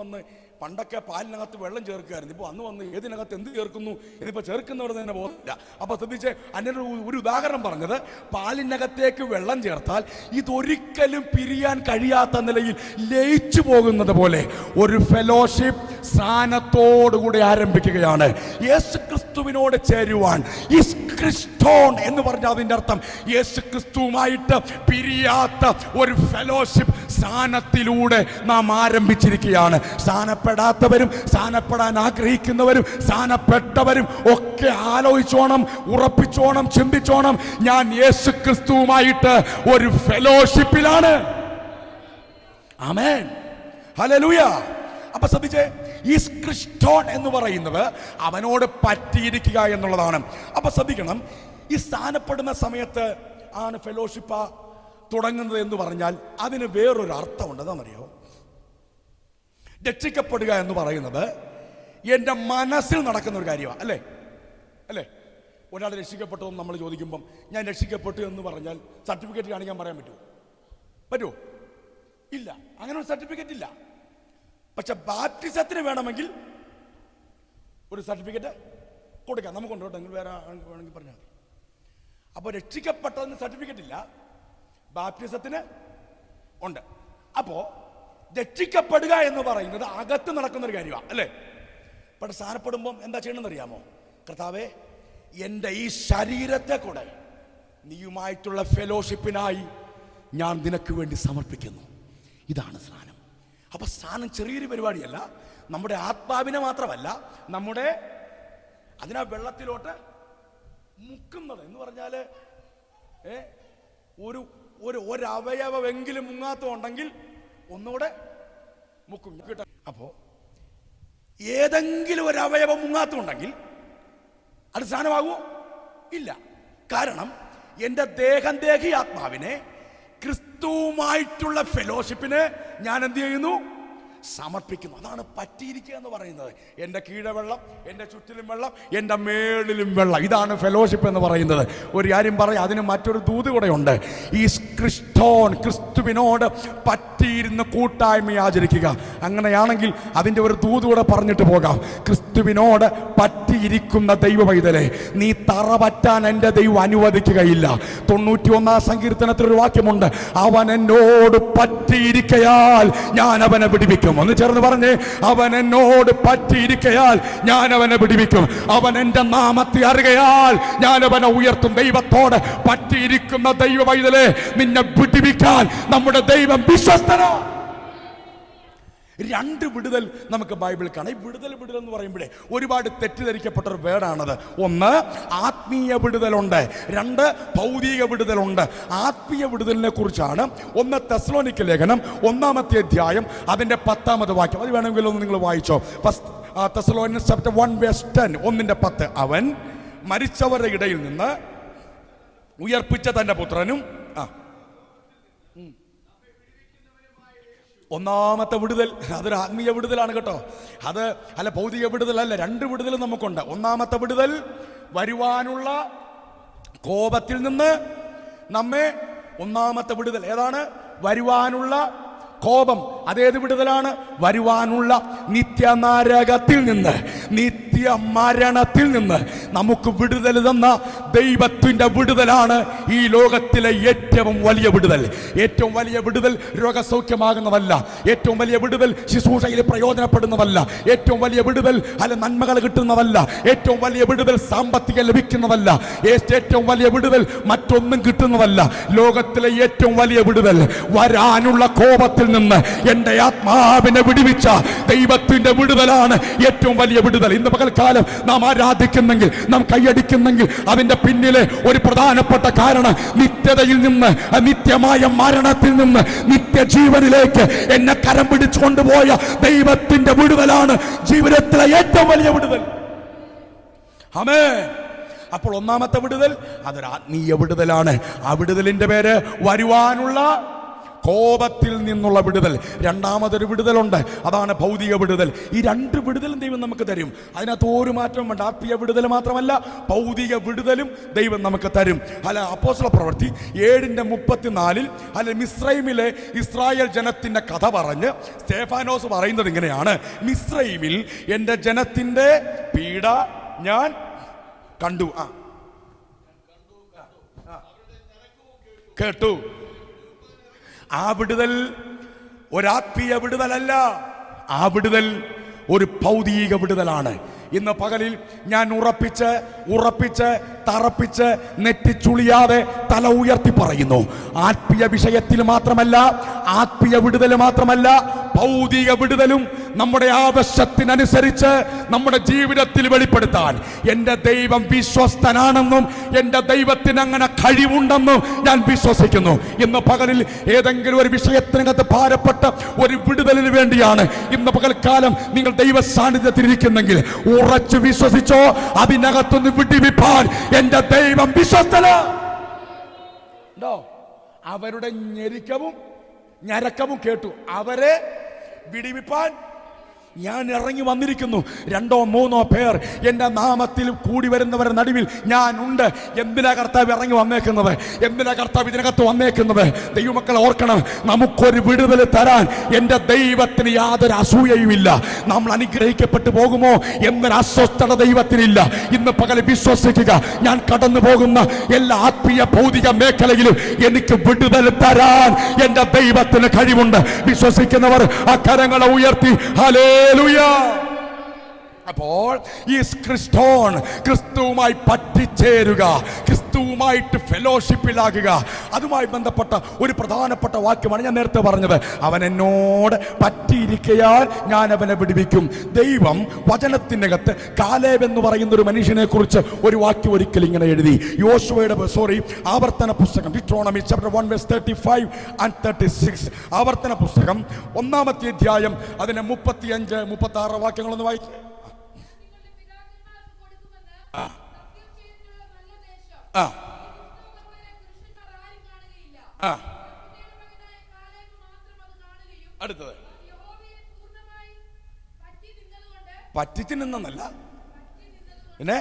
S1: വന്ന് പണ്ടൊക്കെ പാലിനകത്ത് വെള്ളം ചേർക്കുമായിരുന്നു. ഇപ്പോൾ വന്ന് ഏതിനകത്ത് എന്ത് ചേർക്കുന്നു ഇതിപ്പോൾ ചേർക്കുന്നവർ തന്നെ പോകുന്നില്ല. അപ്പോൾ ശ്രദ്ധിച്ച്, അതിനൊരു ഉദാഹരണം പറഞ്ഞത്, പാലിനകത്തേക്ക് വെള്ളം ചേർത്താൽ ഇതൊരിക്കലും പിരിയാൻ കഴിയാത്ത നിലയിൽ ലയിച്ചു പോകുന്നത് പോലെ ഒരു ഫെലോഷിപ്പ് സ്നാനത്തോടുകൂടി ആരംഭിക്കുകയാണ്. യേശുക്രിസ്തുവിനോട് ചേരുവാൻ, ഈസ് ക്രിസ്റ്റോൺ എന്ന് പറഞ്ഞാൽ അതിൻ്റെ അർത്ഥം യേശുക്രിസ്തുവുമായിട്ട് പിരിയാത്ത ഒരു ഫെലോഷിപ്പ് സ്നാനത്തിലൂടെ നാം ആരംഭിച്ചിരിക്കുകയാണ്. സ്ഥാനപ്പെടാത്തവരും സ്ഥാനപ്പെടാൻ ആഗ്രഹിക്കുന്നവരും സ്ഥാനപ്പെട്ടവരും ഒക്കെ ആലോചിച്ചോണം, ഉറപ്പിച്ചോണം, ചിന്തിച്ചോണം, ഞാൻ യേശുക്രിസ്തുവുമായിട്ട് ഒരു ഫെലോഷിപ്പിലാണ്. ആമേൻ, ഹല്ലേലൂയ. അപ്പൊ ശ്രദ്ധിച്ചേ, ഈ ക്രിസ്റ്റോൺ എന്ന് പറയുന്നത് അവനോട് പറ്റിയിരിക്കുക എന്നുള്ളതാണ്. അപ്പൊ ശ്രദ്ധിക്കണം, ഈ സ്ഥാനപ്പെടുന്ന സമയത്ത് ആണ് ഫെലോഷിപ്പ് തുടങ്ങുന്നത് എന്ന് പറഞ്ഞാൽ അതിന് വേറൊരു അർത്ഥമുണ്ട്. എന്താണെന്നറിയോ? രക്ഷിക്കപ്പെടുക എന്ന് പറയുന്നത് എൻ്റെ മനസ്സിൽ നടക്കുന്ന ഒരു കാര്യമാണ്, അല്ലേ? ഒരാൾ രക്ഷിക്കപ്പെട്ടു എന്ന് നമ്മൾ ചോദിക്കുമ്പം ഞാൻ രക്ഷിക്കപ്പെട്ടു എന്ന് പറഞ്ഞാൽ സർട്ടിഫിക്കറ്റ് കാണിക്കാൻ പറയാൻ പറ്റുമോ? ഇല്ല, അങ്ങനെ ഒരു സർട്ടിഫിക്കറ്റ് ഇല്ല. പക്ഷെ ബാപ്റ്റിസത്തിന് വേണമെങ്കിൽ ഒരു സർട്ടിഫിക്കറ്റ് കൊടുക്കാം, നമുക്കുണ്ട് കേട്ടോ, വേറെ വേണമെങ്കിൽ പറഞ്ഞാൽ മതി. അപ്പോൾ രക്ഷിക്കപ്പെട്ടതിന് സർട്ടിഫിക്കറ്റ് ഇല്ല, ബാപ്റ്റിസത്തിന് ഉണ്ട്. അപ്പോൾ രക്ഷിക്കപ്പെടുക എന്ന് പറയുന്നത് അകത്ത് നടക്കുന്നൊരു കാര്യമാണ്, അല്ലേ? പക്ഷെ സ്ഥാനപ്പെടുമ്പം എന്താ ചെയ്യണമെന്ന് അറിയാമോ? കർത്താവേ, എൻ്റെ ഈ ശരീരത്തെ കൂടെ നീയുമായിട്ടുള്ള ഫെലോഷിപ്പിനായി ഞാൻ നിനക്ക് വേണ്ടി സമർപ്പിക്കുന്നു. ഇതാണ് സ്നാനം. അപ്പൊ സ്നാനം ചെറിയൊരു പരിപാടിയല്ല. നമ്മുടെ ആത്മാവിനെ മാത്രമല്ല, നമ്മുടെ അതിനാ വെള്ളത്തിലോട്ട് മുക്കുന്നത് എന്ന് പറഞ്ഞാല് ഒരവയവെങ്കിലും മുങ്ങാത്തമുണ്ടെങ്കിൽ ഒന്നുകൂടെ മുക്കും. അപ്പോ ഏതെങ്കിലും ഒരു അവയവം മുങ്ങാത്തമുണ്ടെങ്കിൽ അത് സ്നാനമാകുമോ? ഇല്ല. കാരണം എൻ്റെ ദേഹി ആത്മാവിനെ ക്രിസ്തുവുമായിട്ടുള്ള ഫെലോഷിപ്പിന് ഞാൻ എന്ത് ചെയ്യുന്നു? സമർപ്പിക്കുന്നു. അതാണ് പറ്റിയിരിക്കുക എന്ന് പറയുന്നത്. എൻ്റെ കീഴെ വെള്ളം, എൻ്റെ ചുറ്റിലും വെള്ളം, എൻ്റെ മേളിലും വെള്ളം. ഇതാണ് ഫെലോഷിപ്പ് എന്ന് പറയുന്നത്. ഒരു കാര്യം പറയാം, അതിന് മറ്റൊരു ദൂത് കൂടെ ഉണ്ട്. ഈ ക്രിസ്തുവിനോട് പറ്റിയിരുന്ന കൂട്ടായ്മ ആചരിക്കുക. അങ്ങനെയാണെങ്കിൽ അതിൻ്റെ ഒരു ദൂത് കൂടെ പറഞ്ഞിട്ട് പോകാം. ക്രിസ്തുവിനോട് പറ്റിയിരിക്കുന്ന ദൈവ പൈതലെ, നീ തറ പറ്റാൻ എൻ്റെ ദൈവം അനുവദിക്കുകയില്ല. 91 സങ്കീർത്തനത്തിൽ ഒരു വാക്യമുണ്ട്, അവൻ എന്നോട് പറ്റിയിരിക്കയാൽ ഞാൻ അവനെ വിടുവിക്കും. ഒന്ന് ചേർന്ന് പറഞ്ഞേ, അവൻ എന്നോട് പറ്റിയിരിക്കയാൽ ഞാൻ അവനെ വിടുവിക്കും. അവൻ എൻ്റെ നാമത്തെ അറിയയാൽ ഞാൻ അവനെ ഉയർത്തും. ദൈവത്തോട് പറ്റിയിരിക്കുന്ന ദൈവ പൈതലെ, നിന്നെ വിടുവിക്കാൻ നമ്മുടെ ദൈവം വിശ്വസ്തനോ. രണ്ട് വിടുതൽ നമുക്ക് ബൈബിൾ കാണാം. ഈ വിടുതൽ എന്ന് പറയുമ്പോഴേ ഒരുപാട് തെറ്റിദ്ധരിക്കപ്പെട്ട ഒരു വേർഡാണത്. ഒന്ന്, ആത്മീയ വിടുതലുണ്ട്. രണ്ട്, ഭൗതിക വിടുതലുണ്ട്. ആത്മീയ വിടുതലിനെ കുറിച്ചാണ് 1 തെസ്സലോനിക്ക ലേഖനം 1-ാമത്തെ അധ്യായം അതിന്റെ 10-ാമത് വാക്യം. അത് വേണമെങ്കിൽ ഒന്ന് നിങ്ങൾ വായിച്ചോ. തെസ്സലോനിക്കൻസ് ചാപ്റ്റർ 1:10, 1:10. അവൻ മരിച്ചവരുടെ ഇടയിൽ നിന്ന് ഉയർപ്പിച്ച തന്റെ പുത്രനും ഒന്നാമത്തെ വിടുതൽ. അതൊരു ആത്മീയ വിടുതലാണ് കേട്ടോ. അത് അല്ല, ഭൗതിക വിടുതലല്ല. രണ്ട് വിടുതൽ നമുക്കുണ്ട്. ഒന്നാമത്തെ വിടുതൽ വരുവാനുള്ള കോപത്തിൽ നിന്ന് നമ്മെ, ഒന്നാമത്തെ വിടുതൽ ഏതാണ്? വരുവാനുള്ള കോപം. അതേത് വിടുതലാണ്? വരുവാനുള്ള നിത്യനരകത്തിൽ നിന്ന്, നിത്യമരണത്തിൽ നിന്ന് നമുക്ക് വിടുതൽ തന്ന ദൈവത്തിന്റെ വിടുതലാണ് ഈ ലോകത്തിലെ ഏറ്റവും വലിയ വിടുതൽ. ഏറ്റവും വലിയ വിടുതൽ രോഗസൗഖ്യമാകുന്നതല്ല. ഏറ്റവും വലിയ വിടുതൽ ശുശ്രൂഷയിൽ പ്രയോജനപ്പെടുന്നതല്ല. ഏറ്റവും വലിയ വിടുതൽ നന്മകൾ കിട്ടുന്നതല്ല. ഏറ്റവും വലിയ വിടുതൽ സാമ്പത്തികം ലഭിക്കുന്നതല്ല. ഏറ്റവും വലിയ വിടുതൽ മറ്റൊന്നും കിട്ടുന്നതല്ല. ലോകത്തിലെ ഏറ്റവും വലിയ വിടുതൽ വരാനുള്ള കോപത്തിൽ നിന്ന് എന്റെ ആത്മാവിനെ വിടുവിച്ച ദൈവത്തിന്റെ വിടുതലാണ് ഏറ്റവും വലിയ വിടുതൽ. ഇന്ന് പകൽക്കാലം നാം ആരാധിക്കുന്നെങ്കിൽ, നാം കൈയടിക്കുന്നെങ്കിൽ അതിന്റെ പിന്നിലെ ഒരു പ്രധാനപ്പെട്ട കാരണം നിത്യതയിൽ നിന്ന്, നിത്യമായ മരണത്തിൽ നിന്ന് നിത്യജീവനിലേക്ക് എന്നെ കരം പിടിച്ചുകൊണ്ടുപോയ ദൈവത്തിന്റെ വിടുതലാണ് ജീവിതത്തിലെ ഏറ്റവും വലിയ വിടുതൽ. ആമേൻ. അപ്പോൾ ഒന്നാമത്തെ വിടുതൽ അതൊരു ആത്മീയ വിടുതലാണ്. ആ വിടുതലിന്റെ പേര് വരുവാനുള്ള കോപത്തിൽ നിന്നുള്ള വിടുതൽ. രണ്ടാമതൊരു വിടുതലുണ്ട്, അതാണ് ഭൗതിക വിടുതൽ. ഈ രണ്ട് വിടുതലും ദൈവം നമുക്ക് തരും. അതിനകത്ത് ഒരു മാറ്റവും വേണ്ട. ആത്മീയ വിടുതൽ മാത്രമല്ല, ഭൗതിക വിടുതലും ദൈവം നമുക്ക് തരും. അല്ല, അപ്പോസ്തല പ്രവൃത്തി 7:34 അല്ല, മിസ്രൈമിലെ ഇസ്രായേൽ ജനത്തിന്റെ കഥ പറഞ്ഞ് സ്തേഫാനോസ് പറയുന്നത് ഇങ്ങനെയാണ്: മിസ്രൈമിൽ എൻ്റെ ജനത്തിന്റെ പീഡ ഞാൻ കണ്ടു, കേട്ടു. ആ വിടുതൽ ഒരാത്മീയ വിടുതലല്ല, ആ വിടുതൽ ഒരു ഭൗതിക വിടുതലാണ്. ഇന്ന് പകലിൽ ഞാൻ ഉറപ്പിച്ച് തറപ്പിച്ച് നെറ്റിച്ചുളിയാതെ തല ഉയർത്തി പറയുന്നു, ആത്മീയ വിഷയത്തിൽ മാത്രമല്ല, ആത്മീയ വിടുതൽ മാത്രമല്ല, ഭൗതിക വിടുതലും നമ്മുടെ ആവശ്യത്തിനനുസരിച്ച് നമ്മുടെ ജീവിതത്തിൽ വെളിപ്പെടുത്താൻ എൻ്റെ ദൈവം വിശ്വസ്തനാണെന്നും എൻ്റെ ദൈവത്തിന് അങ്ങനെ കഴിവുണ്ടെന്നും ഞാൻ വിശ്വസിക്കുന്നു. ഇന്ന് പകലിൽ ഏതെങ്കിലും ഒരു വിഷയത്തിനകത്ത് ഭാരപ്പെട്ട ഒരു വിടുതലിന് വേണ്ടിയാണ് ഇന്ന് പകൽക്കാലം നിങ്ങൾ ദൈവ സാന്നിധ്യത്തിലിരിക്കുന്നെങ്കിൽ ഉറച്ചു വിശ്വസിച്ചോ, അതിനകത്തുനിന്ന് വിടുവിപ്പാൻ എൻ്റെ ദൈവം വിശ്വസ്തനാണ്. അവരുടെ ഞരക്കവും കേട്ടു, അവരെ വിടുവിപ്പാൻ ഞാൻ ഇറങ്ങി വന്നിരിക്കുന്നു. 2-3 പേർ എൻ്റെ നാമത്തിൽ കൂടി വരുന്നവരുടെ നടുവിൽ ഞാൻ ഉണ്ട്. എന്തിനാ കർത്താവ് ഇറങ്ങി വന്നേക്കുന്നത്? എന്തിനാ കർത്താവ് ഇതിനകത്ത് വന്നേക്കുന്നത്? ദൈവമക്കൾ ഓർക്കണം, നമുക്കൊരു വിടുതൽ തരാൻ എൻ്റെ ദൈവത്തിന് യാതൊരു അസൂയയുമില്ല. നമ്മൾ അനുഗ്രഹിക്കപ്പെട്ടു പോകുമോ എന്നൊരു അസ്വസ്ഥത ദൈവത്തിനില്ല. ഇന്ന് പകൽ വിശ്വസിക്കുക, ഞാൻ കടന്നു പോകുന്ന എല്ലാ ആത്മീയ ഭൗതിക മേഖലയിലും എനിക്ക് വിടുതൽ തരാൻ എൻ്റെ ദൈവത്തിന് കഴിവുണ്ട്. വിശ്വസിക്കുന്നവർ ആ കരങ്ങളെ ഉയർത്തി ഹല്ലേലൂയ. അപ്പോൾ ഈ ക്രിസ്തുവുമായി പറ്റിച്ചേരുക, ക്രിസ്തുവുമായിട്ട് ഫെലോഷിപ്പിലാകുക. അതുമായി ബന്ധപ്പെട്ട ഒരു പ്രധാനപ്പെട്ട വാക്യമാണ് ഞാൻ നേരത്തെ പറഞ്ഞത്. അവൻ എന്നോട് പറ്റിയിരിക്കയാൽ ഞാൻ അവനെ വിടുവിക്കും. ദൈവം വചനത്തിനകത്ത് കാലേബ് എന്ന് പറയുന്ന ഒരു മനുഷ്യനെ കുറിച്ച് ഒരു വാക്യം ഒരിക്കൽ ഇങ്ങനെ എഴുതി. ആവർത്തന പുസ്തകം Deuteronomy chapter 1 verse 35 and 36. ആവർത്തന പുസ്തകം 1-ാമത്തെ അധ്യായം അതിന്റെ 35-36 വാക്യങ്ങളൊന്ന് വായിച്ചു. അടുത്തത് പറ്റിച്ചു നിന്നല്ല, പിന്നെ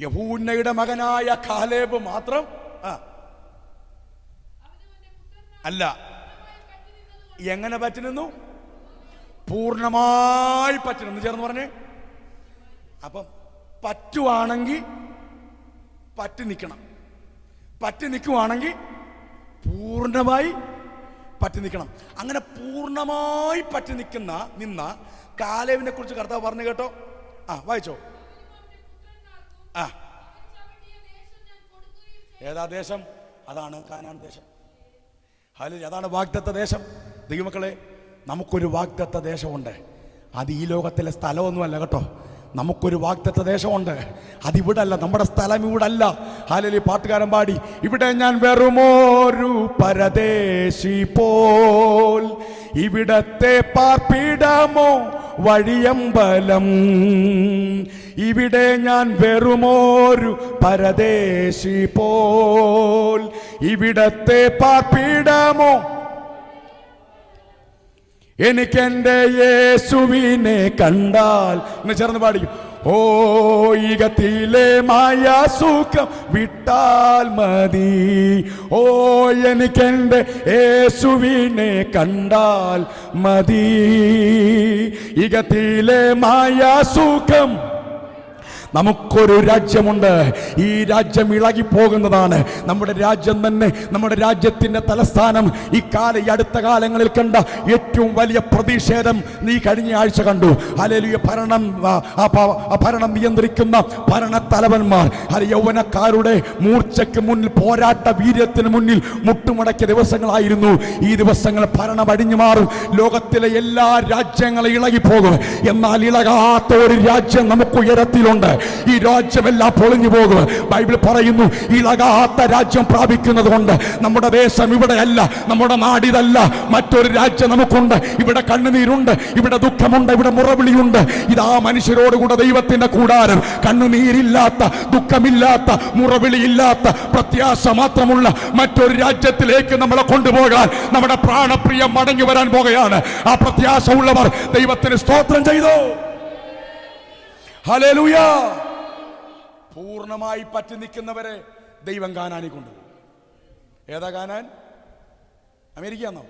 S1: യെഫൂന്നയുടെ മകനായ കാലേബ് മാത്രം അല്ല. എങ്ങനെ പറ്റി നിന്നു? പൂർണ്ണമായി പറ്റി നിന്ന്. ചേർന്ന് പറഞ്ഞേ. അപ്പം പറ്റുവാണെങ്കിൽ പറ്റി നിൽക്കണം, പറ്റി നിൽക്കുവാണെങ്കിൽ പൂർണ്ണമായി പറ്റി നിൽക്കണം. അങ്ങനെ പൂർണ്ണമായി പറ്റി നിന്ന കാലേബിനെ കുറിച്ച് കർത്താവ് പറഞ്ഞു കേട്ടോ. വായിച്ചോ. ഏതാ ദേശം? അതാണ് കാനാൻ ദേശം. അതാണ് വാഗ്ദത്ത ദേശം. ദൈവമക്കളെ, നമുക്കൊരു വാഗ്ദത്ത ദേശമുണ്ട്. അത് ഈ ലോകത്തിലെ സ്ഥലമൊന്നുമല്ല കേട്ടോ. നമുക്കൊരു വാഗ്ദത്ത ദേശമുണ്ട്. അതിവിടല്ല, നമ്മുടെ സ്ഥലം ഇവിടല്ല. ഹാലലി പാട്ടുകാരൻ പാടി, ഇവിടെ ഞാൻ വെറുമൊരു പരദേശി പോൽ, ഇവിടത്തെ പാർപ്പിടമോ വഴിയമ്പലം, ഇവിടെ ഞാൻ വെറുമൊരു പരദേശി പോൽ, ഇവിടത്തെ പാർപ്പിടമോ, എനിക്കെന്റെ യേശുവിനെ കണ്ടാൽ എന്ന് ചേർന്ന് പാടിക്കും. ഓ ഈകത്തിലെ മായ സുഖം വിട്ടാൽ മതി, ഓ എനിക്കെന്റെ യേശുവിനെ കണ്ടാൽ മതി, ഈകത്തിലെ മായ സുഖം. നമുക്കൊരു രാജ്യമുണ്ട്. ഈ രാജ്യം ഇളകി പോകുന്നതാണ്. നമ്മുടെ രാജ്യം തന്നെ, നമ്മുടെ രാജ്യത്തിന്റെ തലസ്ഥാനം ഈ അടുത്ത കാലങ്ങളിൽ കണ്ട ഏറ്റവും വലിയ പ്രതിഷേധം നീ കഴിഞ്ഞ ആഴ്ച കണ്ടു. ഹല്ലേലൂയ. ഭരണം നിയന്ത്രിക്കുന്ന ഭരണത്തലവന്മാർ യൗവനക്കാരുടെ മൂർച്ചയ്ക്ക് മുന്നിൽ, പോരാട്ട വീര്യത്തിന് മുന്നിൽ മുട്ടുമടക്കിയ ദിവസങ്ങളായിരുന്നു ഈ ദിവസങ്ങൾ. ഭരണം അടിഞ്ഞു മാറും. ലോകത്തിലെ എല്ലാ രാജ്യങ്ങളും ഇളകിപ്പോകും. എന്നാൽ ഇളകാത്ത ഒരു രാജ്യം നമുക്ക് ഉയരത്തിലുണ്ട്. ഈ രാജ്യമെല്ലാം പൊളിഞ്ഞു പോകും. ബൈബിൾ പറയുന്നു, ഇളകാത്ത രാജ്യം പ്രാപിക്കുന്നത് കൊണ്ട് നമ്മുടെ ദേശം ഇവിടെയല്ല, നമ്മുടെ നാടിതല്ല, മറ്റൊരു രാജ്യം നമുക്കുണ്ട്. ഇവിടെ കണ്ണുനീരുണ്ട്, ഇവിടെ ദുഃഖമുണ്ട്, ഇവിടെ മുറവിളിയുണ്ട്. ഇതാ മനുഷ്യരോടുകൂടെ ദൈവത്തിന്റെ കൂടാരം. കണ്ണുനീരില്ലാത്ത, ദുഃഖമില്ലാത്ത, മുറവിളിയില്ലാത്ത, പ്രത്യാശ മാത്രമുള്ള മറ്റൊരു രാജ്യത്തിലേക്ക് നമ്മളെ കൊണ്ടുപോകാൻ നമ്മുടെ പ്രാണപ്രിയം മടങ്ങി വരാൻ പോകുകയാണ്. ആ പ്രത്യാശ ഉള്ളവർ ദൈവത്തിന് സ്തോത്രം ചെയ്തു. ഹല്ലേലൂയ. പൂർണ്ണമായി പറ്റി നിൽക്കുന്നവരെ ദൈവം കാനാനിൽ കൊണ്ടുപോകും. ഏതാ കാനാൻ? അമേരിക്ക ആണോ?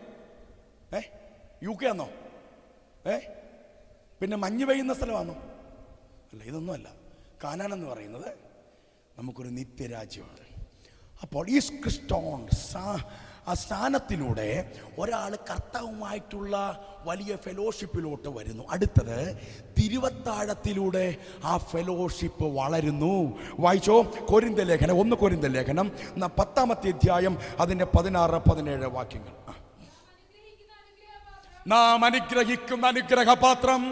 S1: UK ആണോ? പിന്നെ മഞ്ഞ് പെയ്യുന്ന സ്ഥലമാണോ? അല്ല, ഇതൊന്നുമല്ല. കാനാൻ എന്ന് പറയുന്നത് നമുക്കൊരു നിത്യരാജ്യമുണ്ട്. അപ്പോൾ ഈ ക്രിസ്റ്റോൺ ആ സ്ഥാനത്തിലൂടെ ഒരാൾ കർത്താവുമായിട്ടുള്ള വലിയ ഫെലോഷിപ്പിലോട്ട് വരുന്നു. അടുത്തത് തിരുവത്താഴത്തിലൂടെ ആ ഫെലോഷിപ്പ് വളരുന്നു. വായിച്ചോ. കൊരിന്ത്യർ ലേഖനം 1 കൊരിന്ത്യർ ലേഖനം 10-ാമത്തെ അധ്യായം അതിൻ്റെ 16-17 വാക്യങ്ങൾ. നാം അനുഗ്രഹിക്കുന്ന അനുഗ്രഹപാത്രം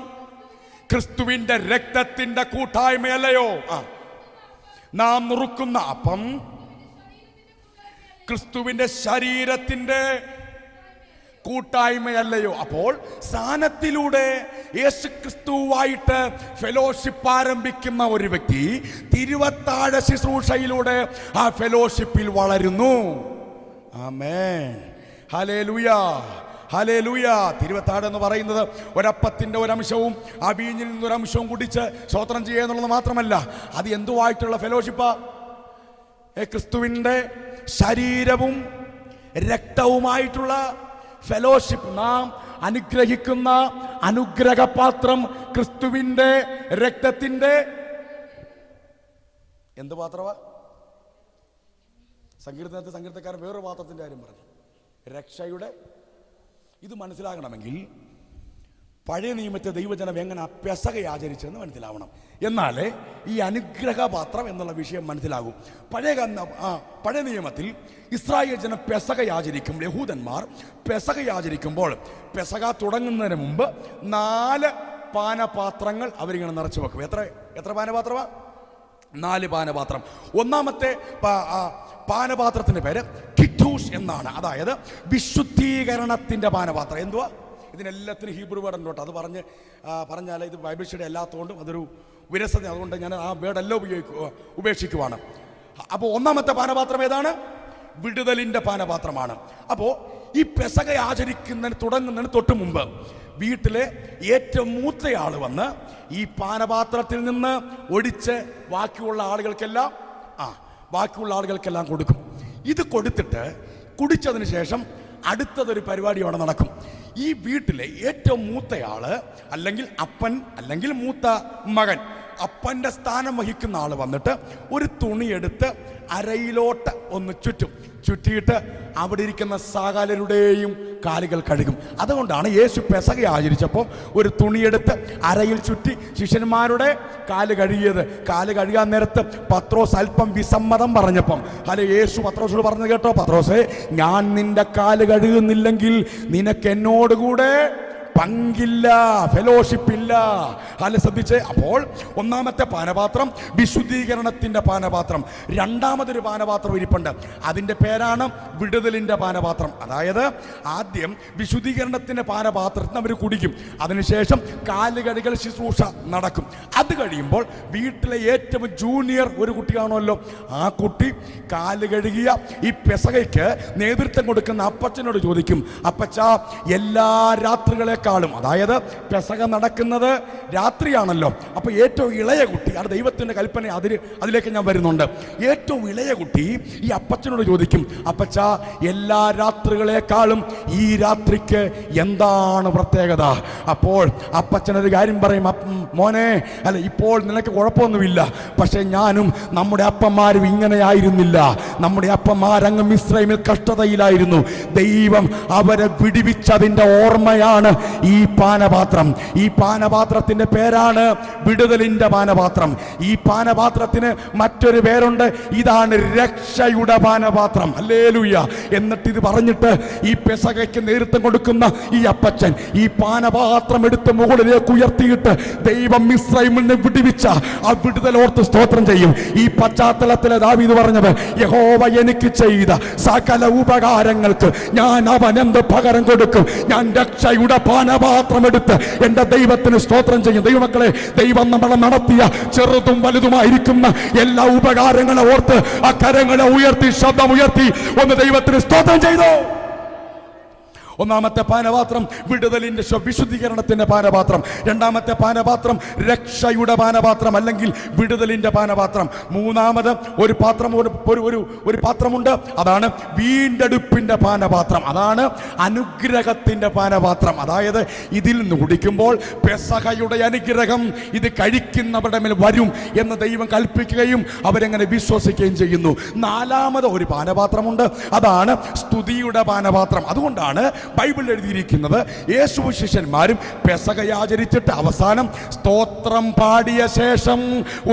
S1: ക്രിസ്തുവിന്റെ രക്തത്തിന്റെ കൂട്ടായ്മയല്ലയോ? നാം നുറുക്കുന്ന അപ്പം ക്രിസ്തുവിന്റെ ശരീരത്തിന്റെ കൂട്ടായ്മയല്ലയോ? അപ്പോൾ സ്ഥാനത്തിലൂടെ യേശു ക്രിസ്തുവായിട്ട് ഫെലോഷിപ്പ് ആരംഭിക്കുന്ന ഒരു വ്യക്തി തിരുവത്താഴ ശുശ്രൂഷയിലൂടെ ആ ഫെലോഷിപ്പിൽ വളരുന്നു. ആമേൻ. ഹല്ലേലൂയ. ഹല്ലേലൂയ. തിരുവത്താഴം എന്ന് പറയുന്നത് ഒരപ്പത്തിന്റെ ഒരംശവും ആ വീഞ്ഞിൽ നിന്നൊരംശവും കുടിച്ച് സ്തോത്രം ചെയ്യുക എന്നുള്ളത് മാത്രമല്ല, അത് എന്തുവായിട്ടുള്ള ഫെലോഷിപ്പാ? ക്രിസ്തുവിന്റെ ശരീരവും രക്തവുമായിട്ടുള്ള ഫെലോഷിപ്പ്. നാം അനുഗ്രഹിക്കുന്ന അനുഗ്രഹപാത്രം ക്രിസ്തുവിന്റെ രക്തത്തിന്റെ എന്ത് പാത്രമാ? സങ്കീർത്തനക്കാരൻ വേറൊരു പാത്രത്തിന്റെ കാര്യം പറഞ്ഞു. രക്ഷയുടെ. ഇത് മനസ്സിലാകണമെങ്കിൽ പഴയ നിയമത്തെ ദൈവജനം എങ്ങനെ പെസക ആചരിച്ചെന്ന് മനസ്സിലാവണം. എന്നാലേ ഈ അനുഗ്രഹപാത്രം എന്നുള്ള വിഷയം മനസ്സിലാകും. പഴയ നിയമത്തിൽ ഇസ്രായേൽ ജനം പെസക ആചരിക്കും. യഹൂദന്മാർ പെസക ആചരിക്കുമ്പോൾ പെസക തുടങ്ങുന്നതിന് മുമ്പ് 4 പാനപാത്രങ്ങൾ അവരിങ്ങനെ നിറച്ചു വെക്കും. എത്ര പാനപാത്രമാണ്? 4 പാനപാത്രം. ഒന്നാമത്തെ പാനപാത്രത്തിന്റെ പേര് കിറ്റൂഷ് എന്നാണ്. അതായത് വിശുദ്ധീകരണത്തിന്റെ പാനപാത്രം. എന്തുവാ? ഇതിനെല്ലാത്തിനും ഹീബ്രു വേർഡ് ഉണ്ട്. അത് പറഞ്ഞാൽ ഇത് ബൈബിൾ സ്റ്റഡി അല്ലാത്തതുകൊണ്ടും അതൊരു വിരസത, അതുകൊണ്ട് ഞാൻ ആ വേർഡെല്ലാം ഉപേക്ഷിക്കുവാണ്. അപ്പോൾ ഒന്നാമത്തെ പാനപാത്രം ഏതാണ്? വിടുതലിൻ്റെ പാനപാത്രമാണ്. അപ്പോൾ ഈ പെസക തുടങ്ങുന്നതിന് തൊട്ട് മുമ്പ് വീട്ടിലെ ഏറ്റവും മൂത്തയാൾ വന്ന് ഈ പാനപാത്രത്തിൽ നിന്ന് ഒഴിച്ച് ബാക്കിയുള്ള ആളുകൾക്കെല്ലാം കൊടുക്കും. ഇത് കൊടുത്തിട്ട് കുടിച്ചതിന് ശേഷം അടുത്തതൊരു പരിപാടി അവിടെ നടക്കും. ഈ വീട്ടിലെ ഏറ്റവും മൂത്തയാള് അല്ലെങ്കിൽ അപ്പൻ അല്ലെങ്കിൽ മൂത്ത മകൻ, അപ്പൻ്റെ സ്ഥാനം വഹിക്കുന്ന ആൾ വന്നിട്ട് ഒരു തുണിയെടുത്ത് അരയിലോട്ട് ഒന്ന് ചുറ്റിയിട്ട് അവിടെ ഇരിക്കുന്ന സകലരുടെയും കാലുകൾ കഴുകും. അതുകൊണ്ടാണ് യേശു പെസക ആചരിച്ചപ്പോൾ ഒരു തുണിയെടുത്ത് അരയിൽ ചുറ്റി ശിഷ്യന്മാരുടെ കാല് കഴുകിയത്. കാല് കഴുകാൻ നേരത്ത് പത്രോസ് അല്പം വിസമ്മതം പറഞ്ഞപ്പം യേശു പത്രോസോട് പറഞ്ഞത് കേട്ടോ, പത്രോസേ, ഞാൻ നിന്റെ കാല് കഴുകുന്നില്ലെങ്കിൽ നിനക്ക് എന്നോടുകൂടെ പങ്കില്ല, ഫെലോഷിപ്പ് ഇല്ല. ശ്രദ്ധിച്ചേ. അപ്പോൾ ഒന്നാമത്തെ പാനപാത്രം വിശുദ്ധീകരണത്തിന്റെ പാനപാത്രം. രണ്ടാമതൊരു പാനപാത്രം ഇരിപ്പുണ്ട്. അതിന്റെ പേരാണ് വിടുതലിന്റെ പാനപാത്രം. അതായത് ആദ്യം വിശുദ്ധീകരണത്തിന്റെ പാനപാത്രത്തിന് അവർ കുടിക്കും. അതിനുശേഷം കാലുകഴുകൽ ശുശ്രൂഷ നടക്കും. അത് കഴിയുമ്പോൾ വീട്ടിലെ ഏറ്റവും ജൂനിയർ ഒരു കുട്ടി കാണുമല്ലോ, ആ കുട്ടി കാല് കഴുകിയ ഈ പെസകയ്ക്ക് നേതൃത്വം കൊടുക്കുന്ന അപ്പച്ചനോട് ചോദിക്കും, അപ്പച്ച, എല്ലാ രാത്രികളെക്കാളും, അതായത് പെസക നടക്കുന്നത് രാത്രിയാണല്ലോ, അപ്പൊ ഏറ്റവും ഇളയ കുട്ടി, അത് ദൈവത്തിന്റെ കൽപ്പന, അതിലേക്ക് ഞാൻ വരുന്നുണ്ട്. ഏറ്റവും ഇളയ കുട്ടി ഈ അപ്പച്ചനോട് ചോദിക്കും, അപ്പച്ച, എല്ലാ രാത്രികളെക്കാളും ഈ രാത്രിക്ക് എന്താണ് പ്രത്യേകത? അപ്പോൾ അപ്പച്ചനൊരു കാര്യം പറയും, മോനെ, ഇപ്പോൾ നിനക്ക് കുഴപ്പമൊന്നുമില്ല, പക്ഷെ ഞാനും നമ്മുടെ അപ്പന്മാരും ഇങ്ങനെയായിരുന്നില്ല. നമ്മുടെ അപ്പന്മാരങ്ങ് മിസ്രൈമിൽ കഷ്ടതയിലായിരുന്നു. ദൈവം അവരെ വിടുവിച്ചതിന്റെ ഓർമ്മയാണ് ഈ പാനപാത്രം. ഈ പാനപാത്രത്തിന്റെ പേരാണ് വിടുതലിന്റെ പാനപാത്രം. ഈ പാനപാത്രത്തിന് മറ്റൊരു പേരുണ്ട്, ഇതാണ് രക്ഷയുടെ പാനപാത്രം. ഹല്ലേലൂയ. എന്നിട്ട് ഇത് പറഞ്ഞിട്ട് ഈ പെസകയ്ക്ക് നേതൃത്വം കൊടുക്കുന്ന ഈ അപ്പച്ചൻ ഈ പാനപാത്രം എടുത്ത് മുകളിലേക്ക് ഉയർത്തിയിട്ട് ദൈവം മിസ്രൈമിൽ നിന്ന് വിടുവിച്ച ആ വിടുതലോർത്ത് സ്തോത്രം ചെയ്യും. ഈ പശ്ചാത്തലത്തിലെ ദാവീദ് പറഞ്ഞത്, യഹോവ എനിക്ക് ചെയ്ത സകല ഉപകാരങ്ങൾക്ക് ഞാൻ അവനെന്ത് പകരം കൊടുക്കും? ഞാൻ രക്ഷയുടെ പാനപാത്രം എടുത്ത് എന്റെ ദൈവത്തിന് സ്തോത്രം ചെയ്യും. ദൈവമക്കളെ, ദൈവം നമ്മളെ നടത്തിയ ചെറുതും വലുതുമായിരിക്കുന്ന എല്ലാ ഉപകാരങ്ങളെ ഓർത്ത് ആ കരങ്ങളെ ഉയർത്തി, ശബ്ദമുയർത്തി ഒന്ന് ദൈവത്തിന് സ്തോത്രം ചെയ്തു. ഒന്നാമത്തെ പാനപാത്രം വിടുതലിന്റെ വിശുദ്ധീകരണത്തിന്റെ പാനപാത്രം. രണ്ടാമത്തെ പാനപാത്രം രക്ഷയുടെ പാനപാത്രം അല്ലെങ്കിൽ വിടുതലിന്റെ പാനപാത്രം. മൂന്നാമത് ഒരു പാത്രമുണ്ട്, അതാണ് വീണ്ടെടുപ്പിന്റെ പാനപാത്രം, അതാണ് അനുഗ്രഹത്തിന്റെ പാനപാത്രം. അതായത് ഇതിൽ നിന്ന് കുടിക്കുമ്പോൾ പെസഹയുടെ അനുഗ്രഹം ഇത് കഴിക്കുന്നവരുടെ മേൽ വരും എന്ന് ദൈവം കൽപ്പിക്കുകയും അവരെങ്ങനെ വിശ്വസിക്കുകയും ചെയ്യുന്നു. നാലാമത് ഒരു പാനപാത്രമുണ്ട്, അതാണ് സ്തുതിയുടെ പാനപാത്രം. അതുകൊണ്ടാണ് ബൈബിളിൽ എഴുതിയിരിക്കുന്നത്, യേശു ശിഷ്യന്മാരും പെസക ആചരിച്ചിട്ട് അവസാനം സ്തോത്രം പാടിയ ശേഷം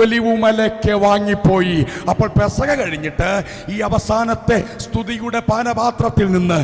S1: ഒലിവുമലയ്ക്ക് വാങ്ങിപ്പോയി. അപ്പോൾ പെസക കഴിഞ്ഞിട്ട് ഈ അവസാനത്തെ സ്തുതിയുടെ പാനപാത്രത്തിൽ നിന്ന്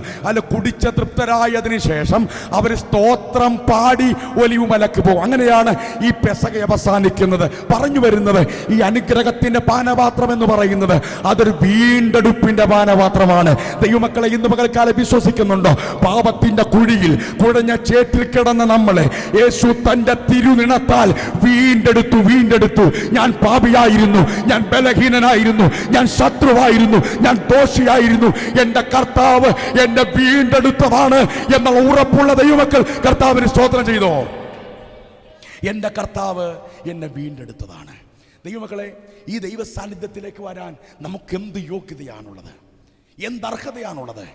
S1: കുടിച്ച തൃപ്തരായതിനു ശേഷം അവർ സ്തോത്രം പാടി ഒലിവുമലയ്ക്ക് പോകും. അങ്ങനെയാണ് ഈ പെസക അവസാനിക്കുന്നത്. പറഞ്ഞു വരുന്നത്, ഈ അനുഗ്രഹത്തിന്റെ പാനപാത്രം എന്ന് പറയുന്നത് അതൊരു വീണ്ടെടുപ്പിന്റെ പാനപാത്രമാണ്. ദൈവമക്കളെ, ഇന്ന് പകൽക്കാലം വിശ്വസിക്കുന്നുണ്ടോ? പാപത്തിന്റെ കുഴിയിൽ കുഴഞ്ഞ ചേറ്റിൽ കിടന്ന നമ്മളെ യേശു തന്റെ തിരുനിണത്താൽ വീണ്ടെടുത്തു. ഞാൻ പാപിയായിരുന്നു, ഞാൻ ബലഹീനനായിരുന്നു, ഞാൻ ശത്രുവായിരുന്നു, ഞാൻ ദോഷിയായിരുന്നു. എന്റെ കർത്താവ് എന്നെ വീണ്ടെടുത്തതാണ് എന്നുള്ള ഉറപ്പുള്ള ദൈവമക്കൾ കർത്താവിന് സ്തോത്രം ചെയ്തോ? എന്റെ കർത്താവ് എന്നെ വീണ്ടെടുത്തതാണ്. ദൈവമക്കളെ, ഈ ദൈവ സാന്നിധ്യത്തിലേക്ക് വരാൻ നമുക്ക് എന്ത് യോഗ്യതയാണുള്ളത്? എന്തർഹതയാണുള്ളത്?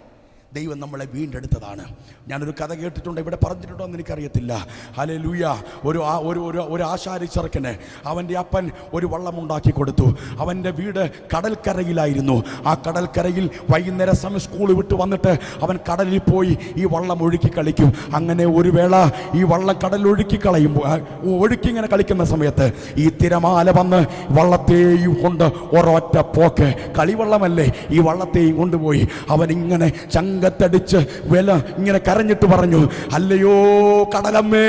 S1: ദൈവം നമ്മളെ വീണ്ടെടുത്തതാണ്. ഞാനൊരു കഥ കേട്ടിട്ടുണ്ട്, ഇവിടെ പറഞ്ഞിട്ടുണ്ടോ എന്ന് എനിക്കറിയത്തില്ല. ഹല്ലേലൂയ. ഒരു ആശാരി ചെറുക്കന് അവൻ്റെ അപ്പൻ ഒരു വള്ളമുണ്ടാക്കി കൊടുത്തു. അവൻ്റെ വീട് കടൽക്കരയിലായിരുന്നു. ആ കടൽക്കരയിൽ വൈകുന്നേരം സമയം സ്കൂൾ വിട്ട് വന്നിട്ട് അവൻ കടലിൽ പോയി ഈ വള്ളം ഒഴുക്കി കളിക്കും. അങ്ങനെ ഒരു വേള ഈ വള്ളം കടലൊഴുക്കി ഒഴുക്കി ഇങ്ങനെ കളിക്കുന്ന സമയത്ത് ഈ തിരമാല വന്ന് വള്ളത്തെയും കൊണ്ട് ഒരൊറ്റ പോക്ക്, കളിവള്ളമല്ലേ, ഈ വള്ളത്തെയും കൊണ്ടുപോയി. അവൻ ഇങ്ങനെ ചങ്കത്തടിച്ച് ഇങ്ങനെ കരഞ്ഞിട്ട് പറഞ്ഞു, അല്ലയോ കടലമ്മേ,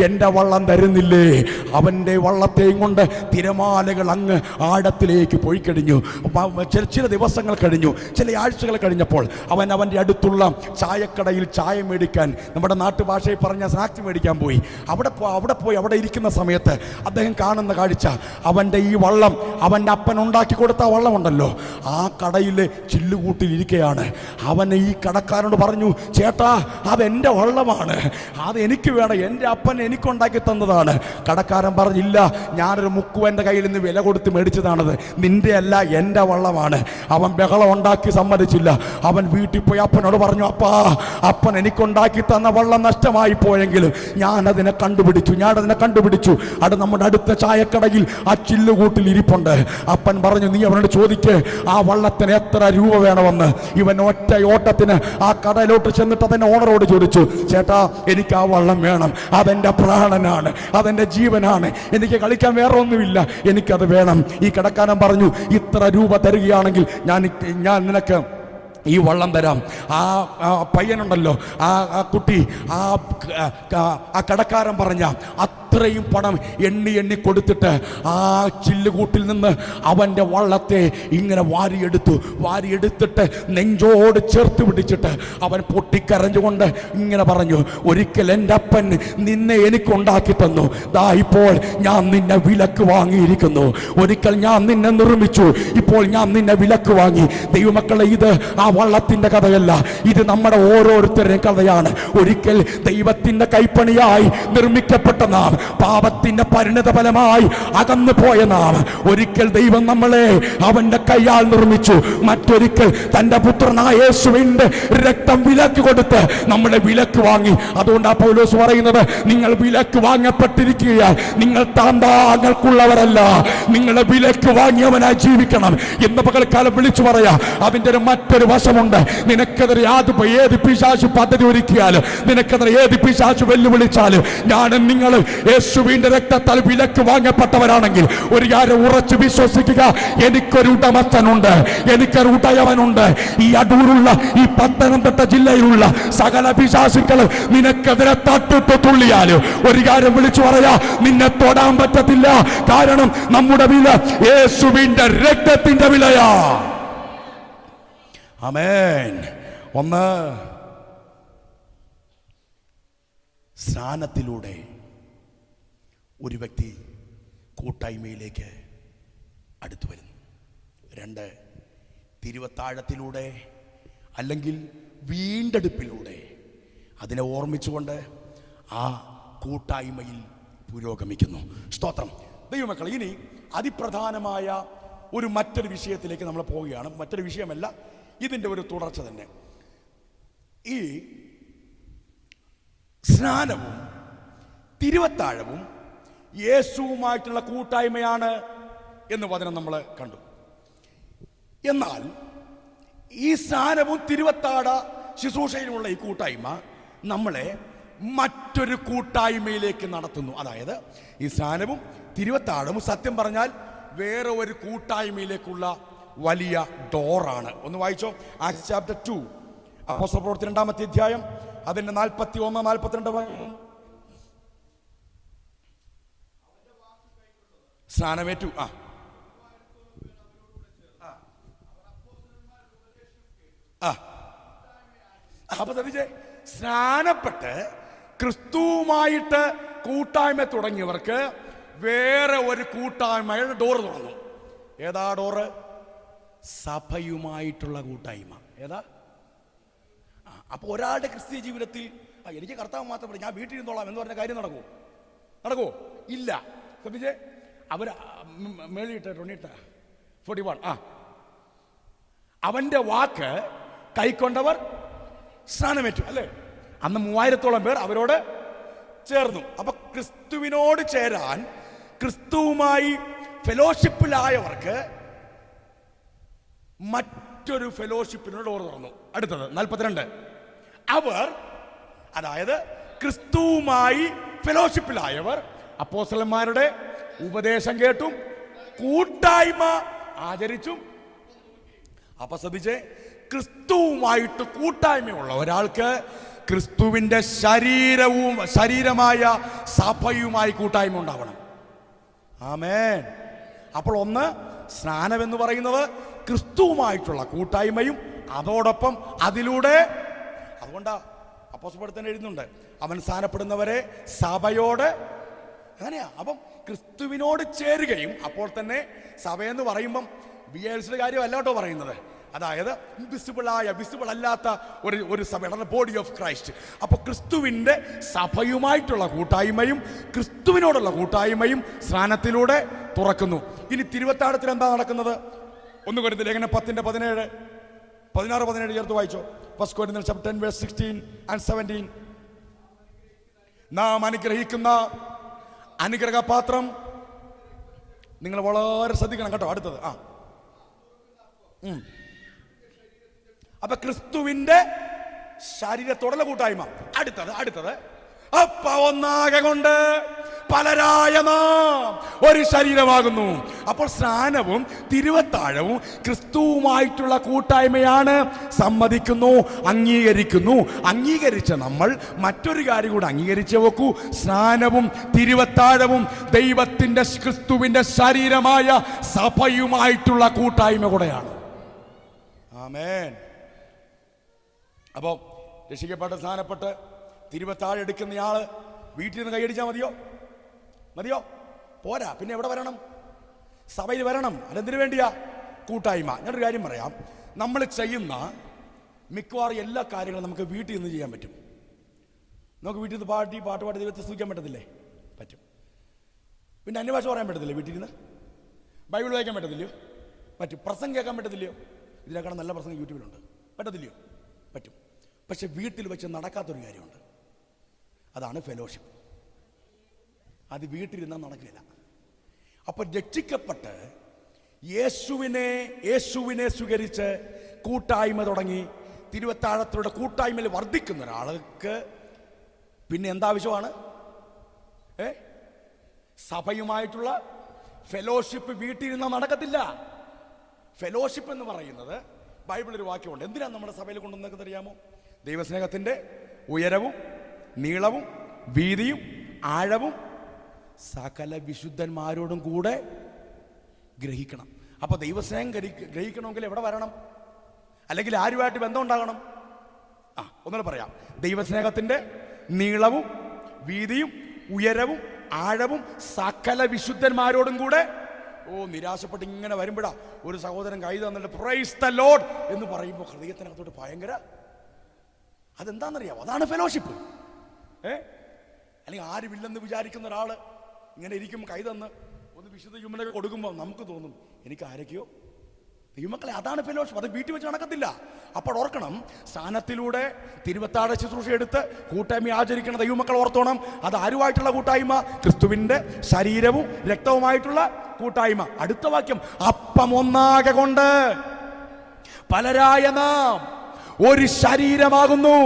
S1: എൻ്റെ വള്ളം തരുന്നില്ലേ? അവൻ്റെ വള്ളത്തെയും കൊണ്ട് തിരമാലകൾ അങ്ങ് ആഴത്തിലേക്ക് പോയി കഴിഞ്ഞു. ചില ദിവസങ്ങൾ കഴിഞ്ഞു, ചില ആഴ്ചകൾ കഴിഞ്ഞപ്പോൾ അവൻ്റെ അടുത്തുള്ള ചായക്കടയിൽ ചായ മേടിക്കാൻ, നമ്മുടെ നാട്ടുഭാഷയിൽ പറഞ്ഞ സ്നാക്സ് മേടിക്കാൻ പോയി. അവിടെ ഇരിക്കുന്ന സമയത്ത് അദ്ദേഹം കാണുന്ന കാഴ്ച, അവൻ്റെ ഈ വള്ളം, അവൻ്റെ അപ്പൻ ഉണ്ടാക്കി കൊടുത്ത വള്ളമുണ്ടല്ലോ, ആ കടയിലെ ചില്ലുകൂട്ടിൽ ഇരിക്കുകയാണ്. അവൻ ഈ കടക്കാരനോട് പറഞ്ഞു, ചേട്ടാ അതെൻ്റെ വള്ളമാണ്, അത് എനിക്ക് വേണം, എൻ്റെ അപ്പൻ എനിക്കുണ്ടാക്കി തന്നതാണ്. കടക്കാരൻ പറഞ്ഞില്ല, ഞാനൊരു മുക്കുവൻ്റെ കയ്യിൽ നിന്ന് വില കൊടുത്ത് മേടിച്ചതാണത്, നിന്റെ അല്ല, എൻ്റെ വള്ളമാണ്. അവൻ ബഹളം ഉണ്ടാക്കി സമ്മതിച്ചില്ല. അവൻ വീട്ടിൽ പോയി അപ്പനോട് പറഞ്ഞു, അപ്പൻ എനിക്കുണ്ടാക്കി തന്ന വള്ളം നഷ്ടമായി പോയെങ്കിലും ഞാനതിനെ കണ്ടുപിടിച്ചു. അത് നമ്മുടെ അടുത്ത ചായക്കടയിൽ ആ ചില്ലുകൂട്ടിൽ ഇരിപ്പുണ്ട്. അപ്പൻ പറഞ്ഞു, നീ അവനോട് ചോദിക്ക് ആ വള്ളത്തിന് എത്ര രൂപ വേണമെന്ന്. ഇവൻ ഒറ്റ ഓട്ടത്തിന് ആ കടയിലോട്ട് ചെന്നിട്ട് അതിന്റെ ഓണറോട് ചോദിച്ചു, ചേട്ടാ എനിക്ക് ആ വള്ളം വേണം, അതെന്റെ പ്രാണനാണ്, അതെന്റെ ജീവനാണ്, എനിക്ക് കളിക്കാൻ വേറെ ഒന്നുമില്ല, എനിക്കത് വേണം. ഈ കടക്കാരൻ പറഞ്ഞു, ഇത്ര രൂപ തരികയാണെങ്കിൽ ഞാൻ നിനക്ക് ഈ വള്ളം തരാം. ആ പയ്യനുണ്ടല്ലോ, ആ കുട്ടി, ആ കടക്കാരൻ പറഞ്ഞ അത്രയും പണം എണ്ണി കൊടുത്തിട്ട് ആ ചില്ലുകൂട്ടിൽ നിന്ന് അവൻ്റെ വള്ളത്തെ ഇങ്ങനെ വാരിയെടുത്തിട്ട് നെഞ്ചോട് ചേർത്ത് പിടിച്ചിട്ട് അവൻ പൊട്ടിക്കരഞ്ഞുകൊണ്ട് ഇങ്ങനെ പറഞ്ഞു, ഒരിക്കൽ എൻ്റെ അപ്പൻ നിന്നെ എനിക്കുണ്ടാക്കി തന്നു, ദാ ഇപ്പോൾ ഞാൻ നിന്നെ വിലക്ക് വാങ്ങിയിരിക്കുന്നു. ഒരിക്കൽ ഞാൻ നിന്നെ നിർമ്മിച്ചു, ഇപ്പോൾ ഞാൻ നിന്നെ വിലക്ക് വാങ്ങി. ദൈവമക്കളെ, ഇത് ആ വള്ളത്തിന്റെ കഥയല്ല, ഇത് നമ്മുടെ ഓരോരുത്തരുടെയും കഥയാണ്. ഒരിക്കൽ ദൈവത്തിന്റെ കൈപ്പണിയായി നിർമ്മിക്കപ്പെട്ട നാം, പാപത്തിന്റെ പരിണത ഫലമായി അകന്നു പോയ നാം, ഒരിക്കൽ ദൈവം നമ്മളെ അവന്റെ കൈയാൽ നിർമ്മിച്ചു. മറ്റൊരിക്കൽ തന്റെ പുത്രനായ യേശുവിന്റെ രക്തം വിലക്ക് കൊടുത്ത് നമ്മളെ വിലക്ക് വാങ്ങി. അതുകൊണ്ടാണ് പൗലോസ് പറയുന്നത്, നിങ്ങൾ വിലക്ക് വാങ്ങപ്പെട്ടിരിക്കുകയാൽ നിങ്ങൾ താന്താങ്ങൾക്കുള്ളവരല്ല, നിങ്ങളെ വിലക്ക് വാങ്ങിയവനായി ജീവിക്കണം എന്ന് പകൽക്കാലം വിളിച്ചു പറയാ. അതിന്റെ മറ്റൊരു വശമുണ്ട്. നിനക്കെതിരെ ഏത് പിശാചു പദ്ധതി ഒരുക്കിയാലും, നിനക്കെതിരെ ഏത് പിശാചു വെല്ലുവിളിച്ചാലും, ഞാനും നിങ്ങൾ യേശുവിന്റെ രക്തത്താൽ വിലക്ക് വാങ്ങപ്പെട്ടവരാണെങ്കിൽ ഒരു കാര്യം ഉറച്ചു വിശ്വസിക്കുക, എനിക്കൊരു ഉടമസ്ഥനുണ്ട്, എനിക്കൊരു ഉടയവനുണ്ട്. ഈ അടൂരുള്ള, ഈ പത്തനംതിട്ട ജില്ലയിലുള്ള സകല പിശാചുക്കൾ നിനക്കെതിരെ തട്ടിട്ട് തുള്ളിയാലും ഒരു കാര്യം വിളിച്ചു പറയാ, നിന്നെ തൊടാൻ പറ്റത്തില്ല. കാരണം നമ്മുടെ വില യേശുവിന്റെ രക്തത്തിന്റെ വിലയാ. ആമേൻ. ഒന്ന്, സ്നാനത്തിലൂടെ ഒരു വ്യക്തി കൂട്ടായ്മയിലേക്ക് അടുത്തു വരുന്നു. 2, തിരുവത്താഴത്തിലൂടെ അല്ലെങ്കിൽ വീണ്ടെടുപ്പിലൂടെ അതിനെ ഓർമ്മിച്ചുകൊണ്ട് ആ കൂട്ടായ്മയിൽ പുരോഗമിക്കുന്നു. സ്തോത്രം. ദൈവമക്കളെ, ഇനി അതിപ്രധാനമായ മറ്റൊരു വിഷയത്തിലേക്ക് നമ്മൾ പോവുകയാണ്. മറ്റൊരു വിഷയമല്ല, ഇതിൻ്റെ ഒരു തുടർച്ച തന്നെ. ഈ സ്നാനവും തിരുവത്താഴവും യേശുവുമായിട്ടുള്ള കൂട്ടായ്മയാണ് എന്ന് വചനം നമ്മൾ കണ്ടു. എന്നാൽ ഈ സ്നാനവും തിരുവത്താഴ ശുശ്രൂഷയിലുമുള്ള ഈ കൂട്ടായ്മ നമ്മളെ മറ്റൊരു കൂട്ടായ്മയിലേക്ക് നടത്തുന്നു. അതായത് ഈ സ്നാനവും തിരുവത്താഴവും സത്യം പറഞ്ഞാൽ വേറെ ഒരു കൂട്ടായ്മയിലേക്കുള്ള വലിയ ഡോറാണ്. ഒന്ന് വായിച്ചോ, ആക്ട്സ് ചാപ്റ്റർ 2, അപ്പോസ്തല പ്രവൃത്തി 2-ാമത്തെ അധ്യായം, അതിന്റെ 41-42. സ്നാനമേറ്റു. അപ്പൊ ശ്രദ്ധിച്ചേ, സ്നാനപ്പെട്ട് ക്രിസ്തുവുമായിട്ട് കൂട്ടായ്മ തുടങ്ങിയവർക്ക് വേറെ ഒരു കൂട്ടായ്മയുടെ ഡോറ് തുറന്നു. ഏതാ ഡോറ്? സഭയുമായിട്ടുള്ള കൂട്ടായ്മ. ഏതാ? അപ്പൊ ഒരാളുടെ ക്രിസ്തീയ ജീവിതത്തിൽ എനിക്ക് കർത്താവ് മാത്രം ഞാൻ വീട്ടിൽ ഇരുന്നോളാം എന്ന് പറഞ്ഞ കാര്യം നടക്കുമോ? ഇല്ല. ശ്രദ്ധിച്ചേ, അവര് മേളിട്ട 41 അവന്റെ വാക്ക് കൈക്കൊണ്ടവർ സ്നാനമേറ്റു അല്ലേ? അന്ന് 3000-ഓളം പേർ അവരോട് ചേർന്നു. അപ്പൊ ക്രിസ്തുവിനോട് ചേരാൻ, ക്രിസ്തുവുമായി ഫെലോഷിപ്പിലായവർക്ക് മറ്റൊരു ഫെലോഷിപ്പിനോട് ഡോർ തുറന്നു. അടുത്തത് 42. അവർ, അതായത് ക്രിസ്തുവുമായി ഫെലോഷിപ്പിലായവർ അപ്പോസ്തലന്മാരുടെ ഉപദേശം കേട്ടും കൂട്ടായ്മ ആചരിച്ചും. അപ്പൊ ശ്രദ്ധിച്ചേ, ക്രിസ്തുവുമായിട്ട് കൂട്ടായ്മയുള്ള ഒരാൾക്ക് ക്രിസ്തുവിന്റെ ശരീരമായ സഭയുമായി കൂട്ടായ്മ ഉണ്ടാവണം. ആമേൻ. അപ്പോൾ ഒന്ന്, സ്നാനം എന്ന് പറയുന്നത് ക്രിസ്തുവുമായിട്ടുള്ള കൂട്ടായ്മയും അതോടൊപ്പം അതിലൂടെ, അതുകൊണ്ടാ അപ്പോസ്തലൻ തന്നെ എഴുതുന്നുണ്ട്, അവൻ സ്നാനപ്പെടുന്നവരെ സഭയോട്, അങ്ങനെയാ. അപ്പം ക്രിസ്തുവിനോട് ചേരുകയും, അപ്പോൾ തന്നെ സഭയെന്ന് പറയുമ്പം BLCയുടെ കാര്യമല്ല കേട്ടോ പറയുന്നത്, അതായത് വിസിബിൾ അല്ലാത്ത ഒരു സഭയാണ് ബോഡി ഓഫ് ക്രൈസ്റ്റ്. അപ്പോൾ ക്രിസ്തുവിൻ്റെ സഭയുമായിട്ടുള്ള കൂട്ടായ്മയും ക്രിസ്തുവിനോടുള്ള കൂട്ടായ്മയും സ്നാനത്തിലൂടെ തുറക്കുന്നു. ഇനി തിരുവത്താഴത്തിൽ എന്താ നടക്കുന്നത്? 1 കൊരിന്ത്യർ ലേഖനം 10:17, 16-17 ചേർത്ത് വായിച്ചോ. 1 Corinthians 10:16-17. നാം അനുഗ്രഹിക്കുന്ന അനുഗ്രഹപാത്രം, നിങ്ങൾ വളരെ ശ്രദ്ധിക്കണം കേട്ടോ. അടുത്തത് അപ്പൊ ക്രിസ്തുവിന്റെ ശരീരത്തോടുള്ള കൂട്ടായ്മ. അടുത്തത് അപ്പ ഒന്നാകെ കൊണ്ട് പലരായ നാം ഒരു ശരീരമാകുന്നു. അപ്പോൾ സ്നാനവും തിരുവത്താഴവും ക്രിസ്തുവുമായിട്ടുള്ള കൂട്ടായ്മയാണ്. സമ്മതിക്കുന്നു, അംഗീകരിക്കുന്നു. അംഗീകരിച്ച നമ്മൾ മറ്റൊരു കാര്യം കൂടെ അംഗീകരിച്ച് വെക്കൂ. സ്നാനവും തിരുവത്താഴവും ദൈവത്തിന്റെ ക്രിസ്തുവിന്റെ ശരീരമായ സഭയുമായിട്ടുള്ള കൂട്ടായ്മ കൂടെയാണ്. ആമേൻ. അപ്പോൾ രക്ഷിക്കപ്പെട്ട് സ്നാനപ്പെട്ട് തിരുവത്താഴം എടുക്കുന്നയാള് വീട്ടിൽ നിന്ന് കൈയടിച്ചാൽ മതിയോ? പോരാ. പിന്നെ എവിടെ വരണം? സഭയിൽ വരണം. അതെന്തിനു വേണ്ടിയാ? കൂട്ടായ്മ. ഞാനൊരു കാര്യം പറയാം, നമ്മൾ ചെയ്യുന്ന മിക്കവാറും എല്ലാ കാര്യങ്ങളും നമുക്ക് വീട്ടിൽ നിന്ന് ചെയ്യാൻ പറ്റും. നമുക്ക് വീട്ടിൽ നിന്ന് പാട്ട് പാടി ദൈവത്തെ സ്തുതിക്കാൻ പറ്റത്തില്ലേ? പറ്റും. പിന്നെ അന്യഭാഷ പറയാൻ പറ്റത്തില്ലേ? വീട്ടിൽ നിന്ന് ബൈബിൾ വായിക്കാൻ പറ്റത്തില്ലയോ? പറ്റും. പ്രസംഗം കേൾക്കാൻ പറ്റത്തില്ലയോ? ഇതിനേക്കാളും നല്ല പ്രസംഗം യൂട്യൂബിലുണ്ട്. പറ്റത്തില്ലയോ? പറ്റും. പക്ഷെ വീട്ടിൽ വെച്ച് നടക്കാത്തൊരു കാര്യമുണ്ട്, അതാണ് ഫെലോഷിപ്പ്. അത് വീട്ടിലിരുന്നാൽ നടക്കില്ല. അപ്പൊ രക്ഷിക്കപ്പെട്ട് യേശുവിനെ സ്വീകരിച്ച് കൂട്ടായ്മ തുടങ്ങി തിരുവത്താഴത്തിലൂടെ കൂട്ടായ്മയിൽ വർദ്ധിക്കുന്ന ഒരാൾക്ക് പിന്നെ എന്താവശ്യമാണ്? സഭയുമായിട്ടുള്ള ഫെലോഷിപ്പ് വീട്ടിലിരുന്നാൽ നടക്കത്തില്ല. ഫെലോഷിപ്പ് എന്ന് പറയുന്നത് ബൈബിളിൽ ഒരു വാക്യമുണ്ട്. എന്തിനാണ് നമ്മുടെ സഭയിൽ കൊണ്ടുവന്നതൊക്കെ അറിയാമോ? ദൈവസ്നേഹത്തിന്റെ ഉയരവും നീളവും വീതിയും ആഴവും സകല വിശുദ്ധന്മാരോടും കൂടെ ഗ്രഹിക്കണം. അപ്പൊ ദൈവസ്നേഹം ഗ്രഹിക്കണമെങ്കിൽ എവിടെ വരണം? അല്ലെങ്കിൽ ആരുമായിട്ട് ബന്ധം ഉണ്ടാകണം? ഒന്നുകൂടെ പറയാം. ദൈവസ്നേഹത്തിന്റെ നീളവും വീതിയും ഉയരവും ആഴവും സകല വിശുദ്ധന്മാരോടും കൂടെ. നിരാശപ്പെട്ട് ഇങ്ങനെ വരുമ്പോഴാ ഒരു സഹോദരൻ കൈ തന്നിട്ട് പ്രൈസ് ദ ലോർഡ് എന്ന് പറയുമ്പോൾ ഹൃദയത്തിനകത്തോട്ട് ഭയങ്കര, അതെന്താണെന്നറിയാമോ? അതാണ് ഫെലോഷിപ്പ്. അല്ലെങ്കിൽ ആരുമില്ലെന്ന് വിചാരിക്കുന്ന ഒരാള് ഇങ്ങനെ ഇരിക്കും, കൈ തന്ന് ഒന്ന് വിശുദ്ധ ചുമനൊക്കെ കൊടുക്കുമ്പോൾ നമുക്ക് തോന്നും എനിക്ക് ആരൊക്കെയോ. ദൈവമക്കളെ, അതാണ് ഫെലോഷിപ്പ്. അത് വീട്ടിൽ വെച്ച് നടക്കത്തില്ല. അപ്പോൾ ഓർക്കണം, സ്ഥാനത്തിലൂടെ തിരുവത്താഴ ശുശ്രൂഷ എടുത്ത് കൂട്ടായ്മ ആചരിക്കണം. ദൈവമക്കൾ ഓർത്തോണം, അത് ആരുമായിട്ടുള്ള കൂട്ടായ്മ? ക്രിസ്തുവിന്റെ ശരീരവും രക്തവുമായിട്ടുള്ള കൂട്ടായ്മ. അടുത്ത വാക്യം, അപ്പം ഒന്നാകെ കൊണ്ട് പലരായ നാം ഒരു ശരീരമാകുന്നു.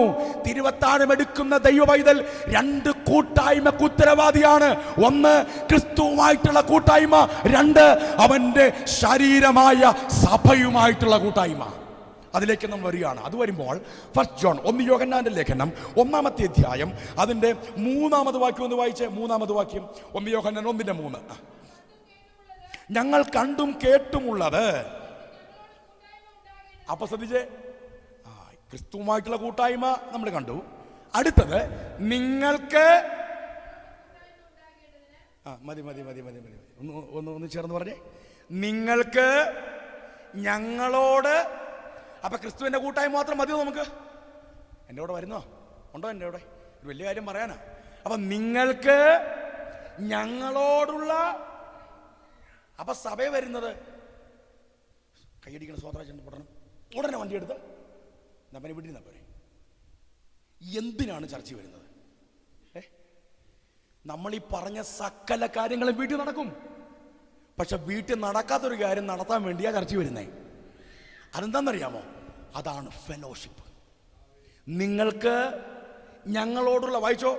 S1: തിരുവത്താഴം എടുക്കുന്ന ദൈവപൈതൽ 2 കൂട്ടായ്മക്ക് ഉത്തരവാദിയാണ്. 1 ക്രിസ്തുവുമായിട്ടുള്ള കൂട്ടായ്മ, 2 അവന്റെ ശരീരമായ സഭയുമായിട്ടുള്ള കൂട്ടായ്മ. അതിലേക്ക് നമ്മൾ വരികയാണ്. അത് വരുമ്പോൾ 1 ജോൺ 1 യോഹന്നാന്റെ ലേഖനം 1-ാമത്തെ അധ്യായം അതിന്റെ 3-ാമത് വാക്യം ഒന്ന് വായിച്ചേ. 3-ാമത് വാക്യം 1 യോഹന്നാൻ 1:3. ഞങ്ങൾ കണ്ടും കേട്ടുമുള്ളത്. അപ്പൊ ശ്രദ്ധിച്ചേ, ക്രിസ്തുവുമായിട്ടുള്ള കൂട്ടായ്മ നമ്മൾ കണ്ടു. അടുത്തത് നിങ്ങൾക്ക് മതി ഒന്ന് ചേർന്ന് പറഞ്ഞേ. നിങ്ങൾക്ക് ഞങ്ങളോട്. അപ്പൊ ക്രിസ്തുവിന്റെ കൂട്ടായ്മ മാത്രം മതിയോ നമുക്ക്? എൻ്റെ കൂടെ വരുന്നോ? ഉണ്ടോ എൻ്റെ കൂടെ? ഒരു വലിയ കാര്യം പറയാനാ. അപ്പൊ നിങ്ങൾക്ക് ഞങ്ങളോടുള്ള. അപ്പൊ സഭ വരുന്നത് കൈയടിക്കണം, സ്വോത്രം പൊട്ടണം. ഉടനെ വണ്ടി എടുത്ത് പിന്നെ വീട്ടിൽ നിന്നാ പോരെ. എന്തിനാണ് ചർച്ച വരുന്നത്? നമ്മൾ ഈ പറഞ്ഞ സകല കാര്യങ്ങളും വീട്ടിൽ നടക്കും. പക്ഷെ വീട്ടിൽ നടക്കാത്തൊരു കാര്യം നടത്താൻ വേണ്ടിയാ ചർച്ച വരുന്നേ. അതെന്താണെന്നറിയാമോ? അതാണ് ഫെലോഷിപ്പ്. നിങ്ങൾക്ക് ഞങ്ങളോടുള്ള, വായിച്ചോ,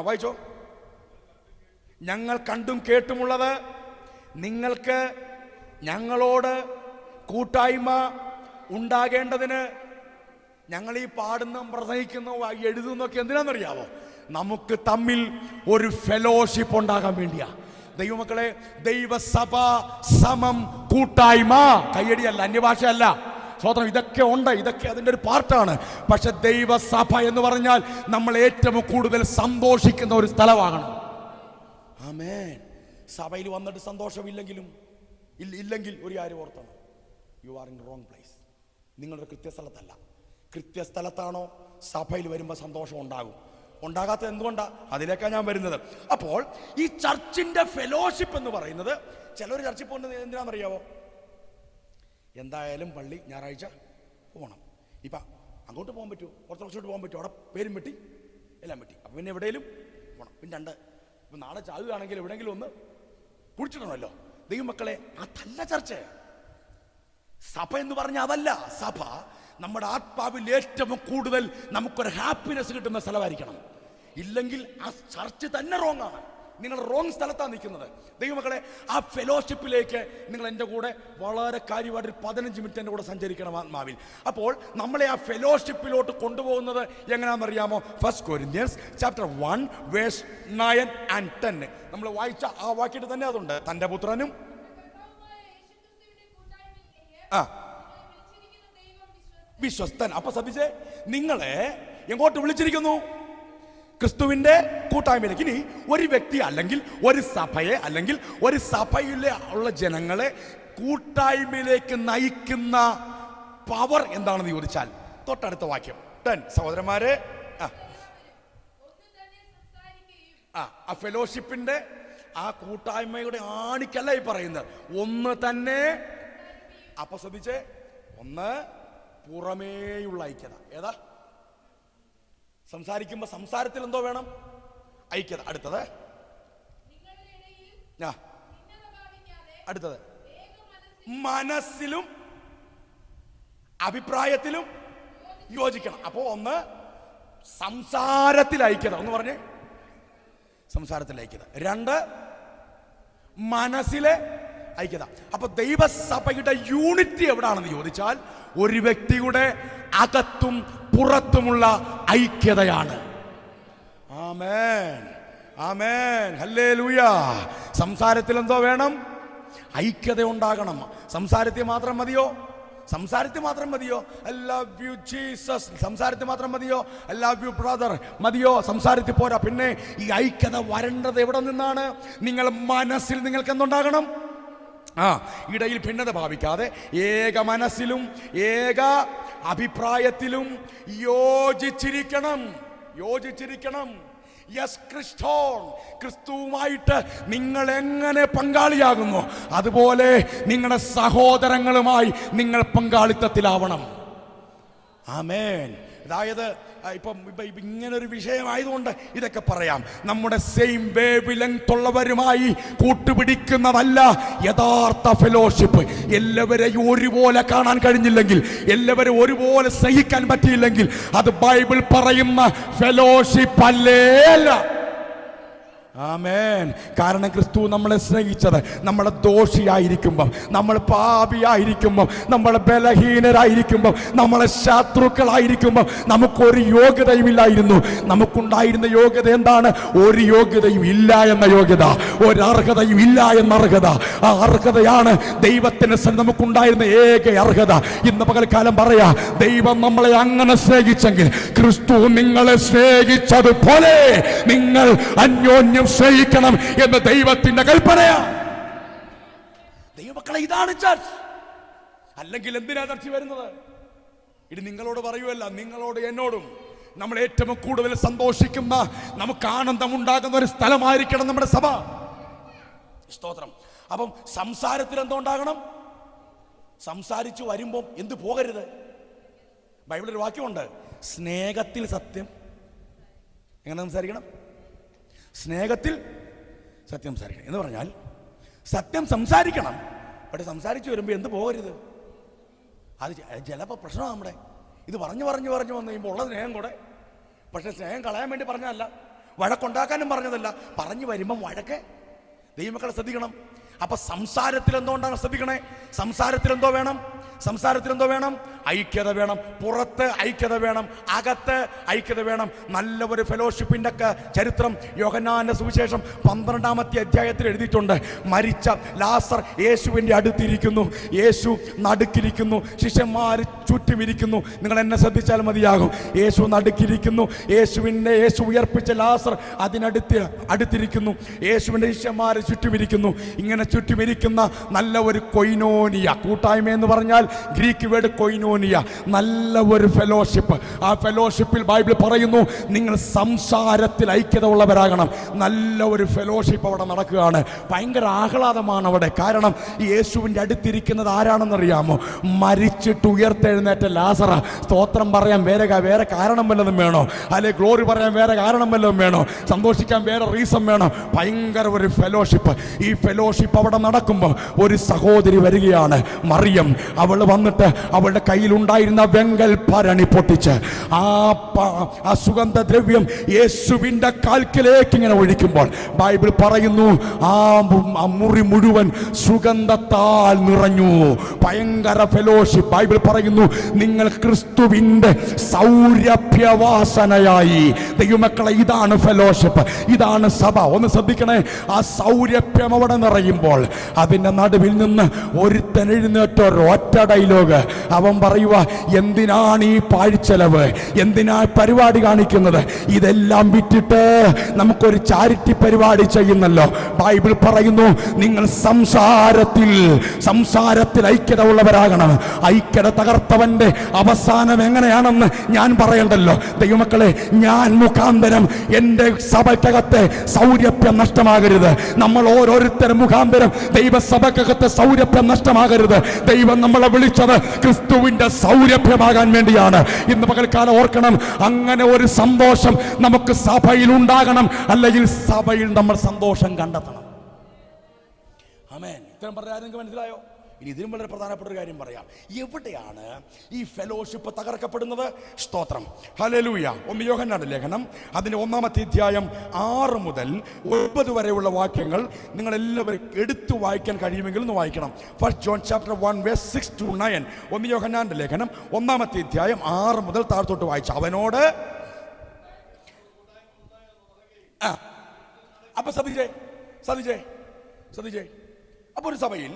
S1: വായിച്ചോ, ഞങ്ങൾ കണ്ടും കേട്ടുമുള്ളത്, നിങ്ങൾക്ക് ഞങ്ങളോട് കൂട്ടായ്മ ഉണ്ടാകേണ്ടതിന്. ഞങ്ങൾ ഈ പാടുന്ന, പ്രസംഗിക്കുന്ന, എഴുതുന്നൊക്കെ എന്തിനാണെന്നറിയാമോ? നമുക്ക് തമ്മിൽ ഒരു ഫെലോഷിപ്പ് ഉണ്ടാകാൻ വേണ്ടിയാ. ദൈവമക്കളെ, ദൈവസഭ സമം കൂട്ടായ്മ. കയ്യടിയല്ല, അന്യഭാഷയല്ല, സ്വതന്ത്രം. ഇതൊക്കെ ഉണ്ട്, ഇതൊക്കെ അതിൻ്റെ ഒരു പാർട്ടാണ്. പക്ഷെ ദൈവസഭ എന്ന് പറഞ്ഞാൽ നമ്മൾ ഏറ്റവും കൂടുതൽ സന്തോഷിക്കുന്ന ഒരു സ്ഥലമാകണം. ആമേൻ. സഭയിൽ വന്നിട്ട് സന്തോഷമില്ലെങ്കിലും ഇല്ലെങ്കിൽ ഒരു കാര്യം ഓർത്തണം, you are in wrong place. നിങ്ങളുടെ കൃത്യസ്ഥലത്തല്ല. കൃത്യസ്ഥലത്താണോ സഭയിൽ വരുമ്പോൾ സന്തോഷം ഉണ്ടാകും. ഉണ്ടാകാത്തത് എന്തുകൊണ്ടാ? അതിലേക്കാണ് ഞാൻ വരുന്നത്. അപ്പോൾ ഈ ചർച്ചിന്റെ ഫെലോഷിപ്പ് എന്ന് പറയുന്നത്, ചിലർ ചർച്ചിൽ പോകുന്നത് എന്തിനാണെന്നറിയാവോ? എന്തായാലും പള്ളി ഞായറാഴ്ച പോകണം. ഇപ്പം അങ്ങോട്ട് പോകാൻ പറ്റുമോ? ഓർത്തഡോക്സിലോട്ട് പോകാൻ പറ്റുമോ? അവിടെ പേരും വെട്ടി എല്ലാം വെട്ടി. അപ്പം പിന്നെ എവിടെയെങ്കിലും പോകണം. പിന്നെ ഇപ്പം നാളെ ചാകുകയാണെങ്കിൽ എവിടെയെങ്കിലും ഒന്ന് കുടിച്ചിടണമല്ലോ. ദൈവമക്കളെ, അതല്ല ചർച്ച. സഭ എന്ന് പറഞ്ഞാൽ അതല്ല. സഭ നമ്മുടെ ആത്മാവിൽ ഏറ്റവും കൂടുതൽ നമുക്കൊരു ഹാപ്പിനെസ് കിട്ടുന്ന സ്ഥലമായിരിക്കണം. ഇല്ലെങ്കിൽ ആ ചർച്ച് തന്നെ റോങ് ആണ്. നിങ്ങൾ റോങ് സ്ഥലത്താണ് നിൽക്കുന്നത്. ദൈവമക്കളെ, ആ ഫെലോഷിപ്പിലേക്ക് നിങ്ങൾ എൻ്റെ കൂടെ വളരെ കാര്യമായിട്ട് 15 മിനിറ്റ് എൻ്റെ കൂടെ സഞ്ചരിക്കണം ആത്മാവിൽ. അപ്പോൾ നമ്മളെ ആ ഫെലോഷിപ്പിലോട്ട് കൊണ്ടുപോകുന്നത് എങ്ങനെയാണെന്നറിയാമോ? 1 Corinthians chapter 1 verse 9 and 10 നമ്മൾ വായിച്ച ആ വാക്യത്തിൽ തന്നെ അതുണ്ട്. തൻ്റെ പുത്രനും വിശ്വസ്തൻ. അപ്പൊ ശ്രദ്ധിച്ചേ, നിങ്ങളെ എങ്ങോട്ട് വിളിച്ചിരിക്കുന്നു? ക്രിസ്തുവിന്റെ കൂട്ടായ്മയിലേക്ക്. ഇനി ഒരു വ്യക്തി അല്ലെങ്കിൽ ഒരു സഭയെ അല്ലെങ്കിൽ ഒരു സഭയിലെ ഉള്ള ജനങ്ങളെ കൂട്ടായ്മയിലേക്ക് നയിക്കുന്ന പവർ എന്താണെന്ന് ചോദിച്ചാൽ തൊട്ടടുത്ത വാക്യം 10. സഹോദരന്മാരെ, ആ ഫെലോഷിപ്പിന്റെ ആ കൂട്ടായ്മയുടെ ആണിക്കല്ല ഈ പറയുന്നത്. ഒന്ന് തന്നെ. അപ്പൊ ശ്രദ്ധിച്ചേ, ഒന്ന് പുറമേയുള്ള ഐക്യത. ഏതാ? സംസാരിക്കുമ്പോ സംസാരത്തിൽ എന്തോ വേണം? ഐക്യത. അടുത്തത് അടുത്തത് മനസ്സിലും അഭിപ്രായത്തിലും യോജിക്കണം. അപ്പോ ഒന്ന് സംസാരത്തിൽ ഐക്യത. ഒന്ന് പറഞ്ഞേ, സംസാരത്തിൽ ഐക്യത. 2 മനസ്സിലെ ഐക്യത. അപ്പൊ ദൈവസഭയുടെ യൂണിറ്റി എവിടാണെന്ന് ചോദിച്ചാൽ ഒരു വ്യക്തിയുടെ അകത്തും പുറത്തുമുള്ള ഐക്യതയാണ്. ആമേൻ, ആമേൻ, ഹല്ലേലൂയ. സംസാരത്തിൽ എന്തോ വേണം? ഐക്യത ഉണ്ടാകണം. സംസാരത്തിൽ മാത്രം മതിയോ? സംസാരത്തിൽ മാത്രം മതിയോ? I love you Jesus. സംസാരത്തിൽ മാത്രം മതിയോ? ഐ ലവ് യു ബ്രദർ മതിയോ? സംസാരത്തിൽ പോരാ. പിന്നെ ഈ ഐക്യത വരേണ്ടത് എവിടെ നിന്നാണ്? നിങ്ങൾ മനസ്സിൽ നിങ്ങൾക്ക് എന്തുണ്ടാകണം? ഇടയിൽ ഭിന്നത ഭാവിക്കാതെ ഏക മനസ്സിലും ഏക അഭിപ്രായത്തിലും യോജിച്ചിരിക്കണം. യെസ്, ക്രിസ്തുവുമായിട്ട് നിങ്ങൾ എങ്ങനെ പങ്കാളിയാകുന്നു അതുപോലെ നിങ്ങളുടെ സഹോദരങ്ങളുമായി നിങ്ങൾ പങ്കാളിത്തത്തിലാവണം. ആമേൻ. അതായത് ഇപ്പം ഇങ്ങനൊരു വിഷയമായതുകൊണ്ട് ഇതൊക്കെ പറയാം. നമ്മുടെ സെയിം വേവ് ലെങ്ത് ഉള്ളവരുമായി കൂട്ടുപിടിക്കുന്നതല്ല യഥാർത്ഥ ഫെലോഷിപ്പ്. എല്ലാവരെയും ഒരുപോലെ കാണാൻ കഴിഞ്ഞില്ലെങ്കിൽ, എല്ലാവരും ഒരുപോലെ സഹിക്കാൻ പറ്റിയില്ലെങ്കിൽ അത് ബൈബിൾ പറയുന്ന ഫെലോഷിപ്പ് അല്ല. ആമേൻ. കാരണം ക്രിസ്തു നമ്മളെ സ്നേഹിച്ചത് നമ്മളെ ദോഷിയായിരിക്കുമ്പം, നമ്മൾ പാപിയായിരിക്കുമ്പം, നമ്മൾ ബലഹീനരായിരിക്കുമ്പം, നമ്മളെ ശത്രുക്കളായിരിക്കുമ്പം നമുക്കൊരു യോഗ്യതയുമില്ലായിരുന്നു. നമുക്കുണ്ടായിരുന്ന യോഗ്യത എന്താണ്? ഒരു യോഗ്യതയും ഇല്ല എന്ന യോഗ്യത, ഒരർഹതയും ഇല്ല എന്ന അർഹത. ആ അർഹതയാണ് ദൈവത്തിന് നമുക്കുണ്ടായിരുന്ന ഏക അർഹത. ഇന്ന് പകൽക്കാലം പറയാ, ദൈവം നമ്മളെ അങ്ങനെ സ്നേഹിച്ചെങ്കിൽ ക്രിസ്തു നിങ്ങളെ സ്നേഹിച്ചതുപോലെ നിങ്ങൾ അന്യോന്യം സ്നേഹിക്കണം എന്ന് ദൈവത്തിന്റെ കൽപ്പനയാണ്. ദൈവമക്കളെ, ഇതാണ് ചർച്ച്. അല്ലെങ്കിൽ എന്തിനാ ചർച്ച വരുന്നത്? ഇത് നിങ്ങളോട് പറയുമല്ല, നിങ്ങളോട് എന്നോടും. നമ്മൾ ഏറ്റവും കൂടുതൽ സന്തോഷിക്കുന്ന, നമുക്ക് ആനന്ദമുണ്ടാകുന്ന ഒരു സ്ഥലമായിരിക്കണം നമ്മുടെ സഭ. സ്തോത്രം. അപ്പം സംസാരത്തിൽ എന്തോ ഉണ്ടാകണം? സംസാരിച്ചു വരുമ്പം എന്ത് പോകരുത്? ബൈബിളിൽ ഒരു വാക്യമുണ്ട്, സ്നേഹത്തിൽ സത്യം എങ്ങനെ സംസാരിക്കണം? സ്നേഹത്തിൽ സത്യം സംസാരിക്കണം എന്ന് പറഞ്ഞാൽ സത്യം സംസാരിക്കണം. പക്ഷെ സംസാരിച്ചു വരുമ്പോൾ എന്ത് പോകരുത്, അത് ചിലപ്പോൾ പ്രശ്നമാണ് നമ്മുടെ. ഇത് പറഞ്ഞു പറഞ്ഞു പറഞ്ഞു വന്നു കഴിയുമ്പോൾ ഉള്ള സ്നേഹം കൂടെ, പക്ഷെ സ്നേഹം കളയാൻ വേണ്ടി പറഞ്ഞതല്ല, വഴക്കുണ്ടാക്കാനും പറഞ്ഞതല്ല. പറഞ്ഞു വരുമ്പം വഴക്ക്. ദൈവമക്കളെ ശ്രദ്ധിക്കണം. അപ്പൊ സംസാരത്തിൽ എന്തുകൊണ്ടാണ് ശ്രദ്ധിക്കണേ? സംസാരത്തിൽ എന്തോ വേണം? സംസാരത്തിൽ എന്തോ വേണം? ഐക്യത വേണം. പുറത്ത് ഐക്യത വേണം, അകത്ത് ഐക്യത വേണം. നല്ല ഒരു ഫെലോഷിപ്പിന്റെ ചരിത്രം യോഹന്നാന്റെ സുവിശേഷം 12-ാമത്തെ അധ്യായത്തിൽ എഴുതിയിട്ടുണ്ട്. മരിച്ച ലാസർ യേശുവിന്റെ അടുത്തിരിക്കുന്നു, യേശു നടുക്കിരിക്കുന്നു, ശിഷ്യന്മാർ ചുറ്റുമിരിക്കുന്നു. നിങ്ങൾ എന്നെ ശ്രദ്ധിച്ചാൽ മതിയാകും. യേശു നടുക്കിരിക്കുന്നു, യേശു ഉയർപ്പിച്ച ലാസർ അടുത്തിരിക്കുന്നു, യേശുവിന്റെ ശിഷ്യന്മാർ ചുറ്റുമിരിക്കുന്നു. ഇങ്ങനെ ചുറ്റുമിരിക്കുന്ന നല്ല ഒരു കൊയിനോനിയ കൂട്ടായ്മ എന്ന് പറഞ്ഞാൽ ഗ്രീക്ക് വേർഡ് കൊയിനോനിയ, നല്ല ഒരു ഫെലോഷിപ്പ്. ആ ഫെലോഷിപ്പിൽ ബൈബിൾ പറയുന്നു നിങ്ങൾ സംസാരത്തിൽ ഐക്യത ഉള്ളവരാകണം. നല്ല ഒരു ഫെലോഷിപ്പ് അവിടെ നടക്കുകയാണ്. ഭയങ്കര ആഹ്ലാദമാണ് അവിടെ. കാരണം യേശുവിൻ്റെ അടുത്തിരിക്കുന്നത് ആരാണെന്നറിയാമോ? മരിച്ചിട്ട് ഉയർത്തെഴുന്നേറ്റ ലാസറ. സ്തോത്രം പറയാൻ വേറെ കാരണം വല്ലതും വേണോ? അല്ലെ ഗ്ലോറി പറയാൻ വേറെ കാരണം വല്ലതും വേണോ? സന്തോഷിക്കാൻ വേറെ റീസൺ വേണോ? ഭയങ്കര ഒരു ഫെലോഷിപ്പ്. ഈ ഫെലോഷിപ്പ് അവിടെ നടക്കുമ്പോൾ ഒരു സഹോദരി വരികയാണ്, മറിയം. അവൾ വന്നിട്ട് അവളുടെ കയ്യിലുണ്ടായിരുന്ന വെങ്കൽ ഭരണി പൊട്ടിച്ച് ആ സുഗന്ധദ്രവ്യം യേശുവിൻ്റെ കാൽക്കിലേക്ക് ഇങ്ങനെ ഒഴിക്കുമ്പോൾ ബൈബിൾ പറയുന്നു ആ മുറി മുഴുവൻ സുഗന്ധത്താൽ നിറഞ്ഞു. ഭയങ്കര ഫെലോഷിപ്പ്. ബൈബിൾ പറയുന്നു നിങ്ങൾ ക്രിസ്തുവിൻ്റെ സൗരഭ്യവാസനയായി. ദൈവമക്കളെ, ഇതാണ് ഫെലോഷിപ്പ്, ഇതാണ് സഭ. ഒന്ന് ശ്രദ്ധിക്കണേ. ആ സൗരഭ്യം അവിടെ നിറയുമ്പോൾ അതിൻ്റെ നടുവിൽ നിന്ന് ഒരുത്തൻ എഴുന്നേറ്റോ ഒറ്റ ഡയലോഗ്. അവൻ പറയുക, എന്തിനാണ് ഈ പാഴ്ചെലവ്, എന്തിനാ പരിപാടി കാണിക്കുന്നത്? ഇതെല്ലാം വിറ്റിട്ട് നമുക്കൊരു ചാരിറ്റി പരിപാടി ചെയ്യുന്നല്ലോ. ബൈബിൾ പറയുന്നു നിങ്ങൾ സംസാരത്തിൽ ഐക്യത ഉള്ളവരാകണം. ഐക്യത തകർത്തവന്റെ അവസാനം എങ്ങനെയാണെന്ന് ഞാൻ പറയണ്ടല്ലോ. ദൈവമക്കളെ, ഞാൻ മുഖാന്തരം എൻ്റെ സഭയ്ക്കകത്തെ സൗരഭ്യം നഷ്ടമാകരുത്. നമ്മൾ ഓരോരുത്തരും മുഖാന്തരം ദൈവസഭയ്ക്കകത്തെ സൗരഭ്യം നഷ്ടമാകരുത്. ദൈവം നമ്മളെ വിളിച്ചത് ക്രിസ്തുവിന്റെ സൗരഭ്യമാകാൻ വേണ്ടിയാണ്. ഇന്ന് പകൽക്കാലം ഓർക്കണം, അങ്ങനെ ഒരു സന്തോഷം നമുക്ക് സഭയിൽ ഉണ്ടാകണം, അല്ലെങ്കിൽ സഭയിൽ നമ്മൾ സന്തോഷം കണ്ടെത്തണം. ആമേൻ. ഇത്രയും പറഞ്ഞാൽ നിങ്ങൾക്ക് മനസ്സിലായോ? ഇനി ഇതിലും വളരെ പ്രധാനപ്പെട്ട ഒരു കാര്യം പറയാം. എവിടെയാണ് ഈ ഫെലോഷിപ്പ് തകർക്കപ്പെടുന്നത്? സ്തോത്രം, ഹല്ലേലൂയ. 1 യോഹന്നാന്റെ ലേഖനം അതിന്റെ 1-ാമത്തെ അധ്യായം 6 മുതൽ 9 വരെയുള്ള വാക്യങ്ങൾ നിങ്ങൾ എല്ലാവരും എടുത്തു വായിക്കാൻ കഴിയുമെങ്കിൽ ഒന്ന് വായിക്കണം. 1 John chapter 1 verse 6 to 9. 1 യോഹന്നാന്റെ ലേഖനം 1-ാമത്തെ അധ്യായം 6 മുതൽ താഴത്തോട്ട് വായിച്ചു. അവനോട് അപ്പൊ ശ്രദ്ധിച്ചേ. അപ്പൊ ഒരു സഭയിൽ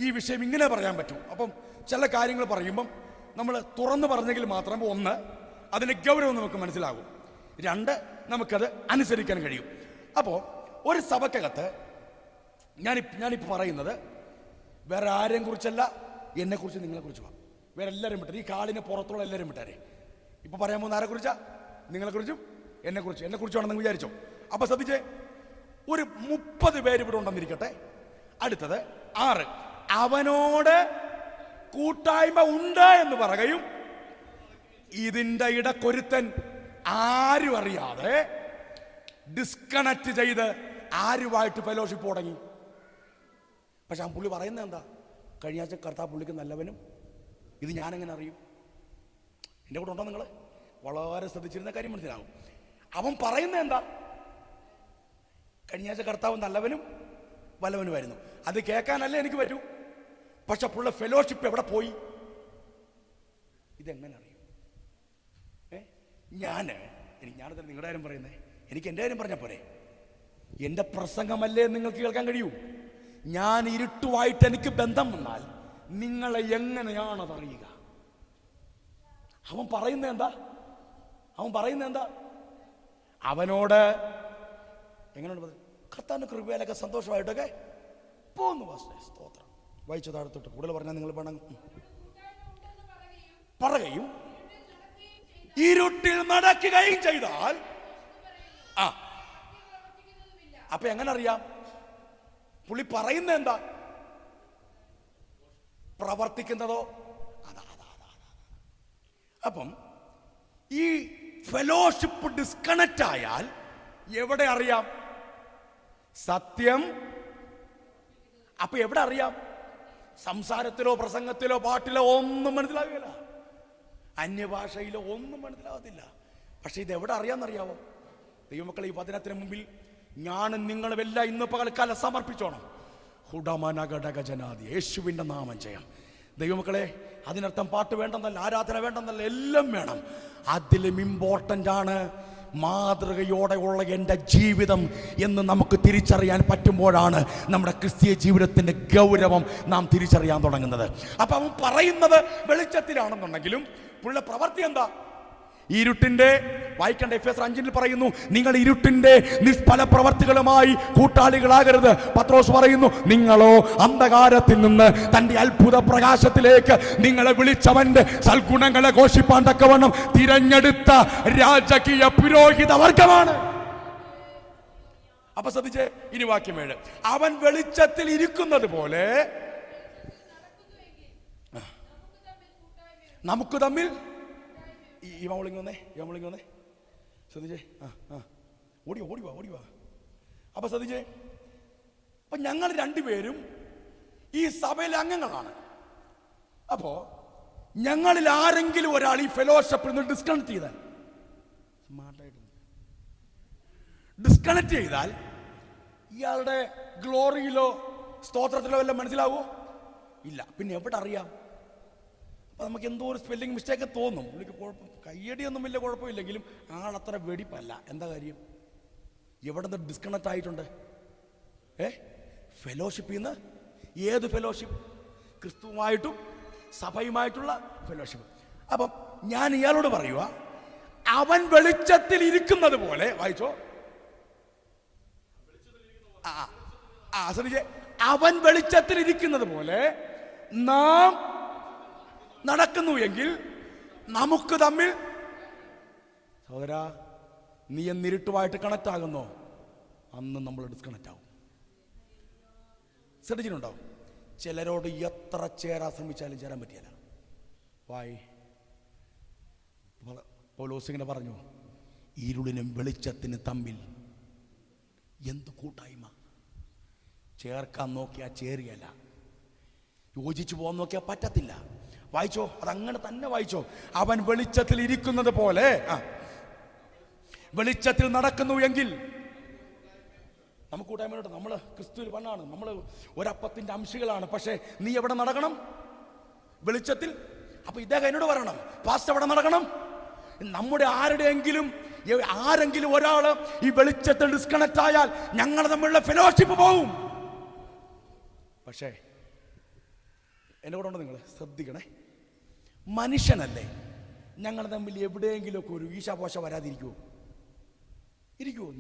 S1: ഈ വിഷയം ഇങ്ങനെ പറയാൻ പറ്റും. അപ്പം ചില കാര്യങ്ങൾ പറയുമ്പം നമ്മൾ തുറന്നു പറഞ്ഞെങ്കിൽ മാത്രം 1 അതിൻ്റെ ഗൗരവം നമുക്ക് മനസ്സിലാകും, 2 നമുക്കത് അനുസരിക്കാൻ കഴിയും. അപ്പോൾ ഒരു സഭക്കകത്ത് ഞാനിപ്പോൾ പറയുന്നത് വേറെ ആരെയും കുറിച്ചല്ല, എന്നെക്കുറിച്ച്, നിങ്ങളെക്കുറിച്ചുമാണ്. വേറെ എല്ലാവരും വിട്ടാരെ, ഈ കാടിന് പുറത്തുള്ള എല്ലാവരും വിട്ടാരെ. ഇപ്പോൾ പറയാൻ പോകുന്ന ആരെക്കുറിച്ചാ? നിങ്ങളെക്കുറിച്ചും എന്നെക്കുറിച്ചാണെന്ന് വിചാരിച്ചോ? അപ്പോൾ ശ്രദ്ധിച്ചേ, ഒരു 30 പേര് ഇവിടെ ഉണ്ടെന്നിരിക്കട്ടെ. അടുത്തത് 6, അവനോട് കൂട്ടായ്മ ഉണ്ട് എന്ന് പറയുകയും ഇതിൻ്റെ ഇടക്കൊരുത്തൻ ആരും അറിയാതെ ഡിസ്കണക്ട് ചെയ്ത് ആരുമായിട്ട് ഫെലോഷിപ്പ് തുടങ്ങി. പക്ഷെ ആ പുള്ളി പറയുന്നത് എന്താ? കഴിഞ്ഞ ആഴ്ച കർത്താവ് പുള്ളിക്ക് നല്ലവനും, ഇത് ഞാനെങ്ങനെ അറിയും? എൻ്റെ കൂടെ ഉണ്ടോ നിങ്ങൾ? വളരെ ശ്രദ്ധിച്ചിരുന്ന കാര്യം മനസ്സിലാകും. അവൻ പറയുന്നത് എന്താ? കഴിഞ്ഞ ആഴ്ച കർത്താവ് നല്ലവനും വല്ലവനുമായിരുന്നു. അത് കേൾക്കാനല്ലേ എനിക്ക് പറ്റൂ. പക്ഷെ പുള്ള ഫെലോഷിപ്പ് എവിടെ പോയി? ഇതെങ്ങനെ അറിയും? ഞാനത് നിങ്ങളുടെ കാര്യം പറയുന്നേ, എനിക്ക് എൻ്റെ കാര്യം പറഞ്ഞാൽ പോരെ? എൻ്റെ പ്രസംഗമല്ലേ നിങ്ങൾക്ക് കേൾക്കാൻ കഴിയൂ? ഞാൻ ഇരുട്ടുമായിട്ട് എനിക്ക് ബന്ധം വന്നാൽ നിങ്ങളെ എങ്ങനെയാണത് അറിയുക? അവൻ പറയുന്നത് എന്താ? അവനോട് എങ്ങനെയാണ് കർത്താവിന്റെ കൃപയിലൊക്കെ സന്തോഷമായിട്ടൊക്കെ പോകുന്നു. സ്തോത്രം. വായിച്ചു താഴത്തോട്ട് കൂടുതൽ പറഞ്ഞാൽ നിങ്ങൾ പറയുകയും ഇരുട്ടിൽ നടക്കുകയും ചെയ്താൽ അപ്പൊ എങ്ങനെ അറിയാം? പുള്ളി പറയുന്നത് എന്താ? പ്രവർത്തിക്കുന്നതോ? അപ്പം ഈ ഫെലോഷിപ്പ് ഡിസ്കണക്റ്റ് ആയാൽ എവിടെ അറിയാം സത്യം? അപ്പൊ എവിടെ അറിയാം? സംസാരത്തിലോ പ്രസംഗത്തിലോ പാട്ടിലോ ഒന്നും മനസ്സിലാകില്ല, അന്യഭാഷയിലോ ഒന്നും മനസ്സിലാകത്തില്ല. പക്ഷെ ഇത് എവിടെ അറിയാമെന്നറിയാവോ? ദൈവമക്കളെ, ഈ വചനത്തിന് മുമ്പിൽ ഞാനും നിങ്ങളും എല്ലാം ഇന്ന് പകൽക്കാലം സമർപ്പിച്ചോണം. ഹുഡമനഘടകജനാദി, യേശുവിൻ്റെ നാമം ചെയ്യാം. ദൈവമക്കളെ, അതിനർത്ഥം പാട്ട് വേണ്ടെന്നല്ല, ആരാധന വേണ്ടെന്നല്ല, എല്ലാം വേണം. അതിലും ഇമ്പോർട്ടൻ്റ് ആണ് മാതൃകയോടെയുള്ള എൻ്റെ ജീവിതം എന്ന് നമുക്ക് തിരിച്ചറിയാൻ പറ്റുമ്പോഴാണ് നമ്മുടെ ക്രിസ്തീയ ജീവിതത്തിൻ്റെ ഗൗരവം നാം തിരിച്ചറിയാൻ തുടങ്ങുന്നത്. അപ്പം അവൻ പറയുന്നത് വെളിച്ചത്തിലാണെന്നുണ്ടെങ്കിലും പുള്ളിയുടെ പ്രവൃത്തി എന്താ? ഇരുട്ടിന്റെ, വായിക്കേണ്ട എഫേസ്യർ 5 പറയുന്നു, നിങ്ങൾ ഇരുട്ടിന്റെ നിഷ്ഫല പ്രവർത്തികളുമായി കൂട്ടാളികളാകരുത്. പത്രോസ് പറയുന്നു, നിങ്ങളോ അന്ധകാരത്തിൽ നിന്ന് തന്റെ അത്ഭുത പ്രകാശത്തിലേക്ക് നിങ്ങളെ വിളിച്ചവന്റെ സൽഗുണങ്ങളെ ഘോഷിപ്പാൻ തക്കവണ്ണം തിരഞ്ഞെടുത്ത രാജകീയ പുരോഹിത വർഗമാണ്. അപ്പൊ ശ്രദ്ധിച്ചേ, ഇനി വാക്യം 7, അവൻ വെളിച്ചത്തിൽ ഇരിക്കുന്നത് പോലെ നമുക്ക് തമ്മിൽ വന്നേ ശ്രദ്ധിച്ചേ, ഓടി വാ. അപ്പൊ ശ്രദ്ധിച്ചേ, അപ്പൊ ഞങ്ങൾ രണ്ടുപേരും ഈ സഭയിലെ അംഗങ്ങളാണ്. അപ്പോ ഞങ്ങളിൽ ആരെങ്കിലും ഒരാൾ ഈ ഫെലോഷിപ്പിൽ നിന്ന് ഡിസ്കണക്ട് ചെയ്താൽ ഇയാളുടെ ഗ്ലോറിയിലോ സ്തോത്രത്തിലോ എല്ലാം മനസ്സിലാവോ? ഇല്ല. പിന്നെ എവിടെ അറിയാം? അപ്പം നമുക്ക് എന്തോ ഒരു സ്പെല്ലിംഗ് മിസ്റ്റേക്ക് തോന്നും. പുള്ളിക്ക് കുഴപ്പം, കയ്യടിയൊന്നും വലിയ കുഴപ്പമില്ലെങ്കിലും ആളത്ര വെടിപ്പല്ല. എന്താ കാര്യം? എവിടെ നിന്ന് ഡിസ്കണക്ട് ആയിട്ടുണ്ട്? ഫെലോഷിപ്പിൽ നിന്ന്. ഏത് ഫെലോഷിപ്പ്? ക്രിസ്തുവുമായിട്ടും സഭയുമായിട്ടുള്ള ഫെലോഷിപ്പ്. അപ്പം ഞാൻ ഇയാളോട് പറയുക, അവൻ വെളിച്ചത്തിൽ ഇരിക്കുന്നത് പോലെ, വായിച്ചോ, ശ്രദ്ധിച്ചേ, അവൻ വെളിച്ചത്തിൽ ഇരിക്കുന്നത് പോലെ നാം നടക്കുന്നു എങ്കിൽ നമുക്ക് തമ്മിൽ, സഹോദരാ, നീ എന്നിരുട്ടുമായിട്ട് കണക്ട് ആകുന്നോ അന്ന് നമ്മൾ ഡിസ്കണക്ട് ആവും. ശ്രദ്ധിച്ചിട്ടുണ്ടോ? ചിലരോട് എത്ര ചേരാൻ ശ്രമിച്ചാലും ചേരാൻ പറ്റിയല്ല. പൗലോസ് ഇങ്ങനെ പറഞ്ഞു, ഇരുളിനും വെളിച്ചത്തിനും തമ്മിൽ എന്ത് കൂട്ടായ്മ. ചേർക്കാൻ നോക്കിയാൽ ചേരിയല്ല, യോജിച്ചു പോകാൻ നോക്കിയാൽ പറ്റത്തില്ല. വായിച്ചോ, അതങ്ങനെ തന്നെ വായിച്ചോ. അവൻ വെളിച്ചത്തിൽ ഇരിക്കുന്നത് പോലെ വെളിച്ചത്തിൽ നടക്കുന്നു എങ്കിൽ നമുക്ക് കൂട്ടായ്മയോട്ട്. നമ്മൾ ക്രിസ്തുവിൽ പണ്ണാണ്, നമ്മൾ ഒരപ്പത്തിന്റെ അംശികളാണ്. പക്ഷേ നീ എവിടെ നടക്കണം? വെളിച്ചത്തിൽ. അപ്പൊ ഇദ്ദേഹം എന്നോട് പറയണം, പാസ്റ്റർ എവിടെ നടക്കണം? നമ്മുടെ ആരെങ്കിലും ഒരാള് ഈ വെളിച്ചത്തിൽ ഡിസ്കണക്ട് ആയാൽ ഞങ്ങൾ തമ്മിലുള്ള ഫെലോഷിപ്പ് പോവും. പക്ഷേ എന്നെ കൂടെ ഉണ്ട്, നിങ്ങൾ ശ്രദ്ധിക്കണേ. മനുഷ്യനല്ലേ, ഞങ്ങൾ തമ്മിൽ എവിടെയെങ്കിലുമൊക്കെ ഒരു ഈശാപോശ വരാതിരിക്കുമോ?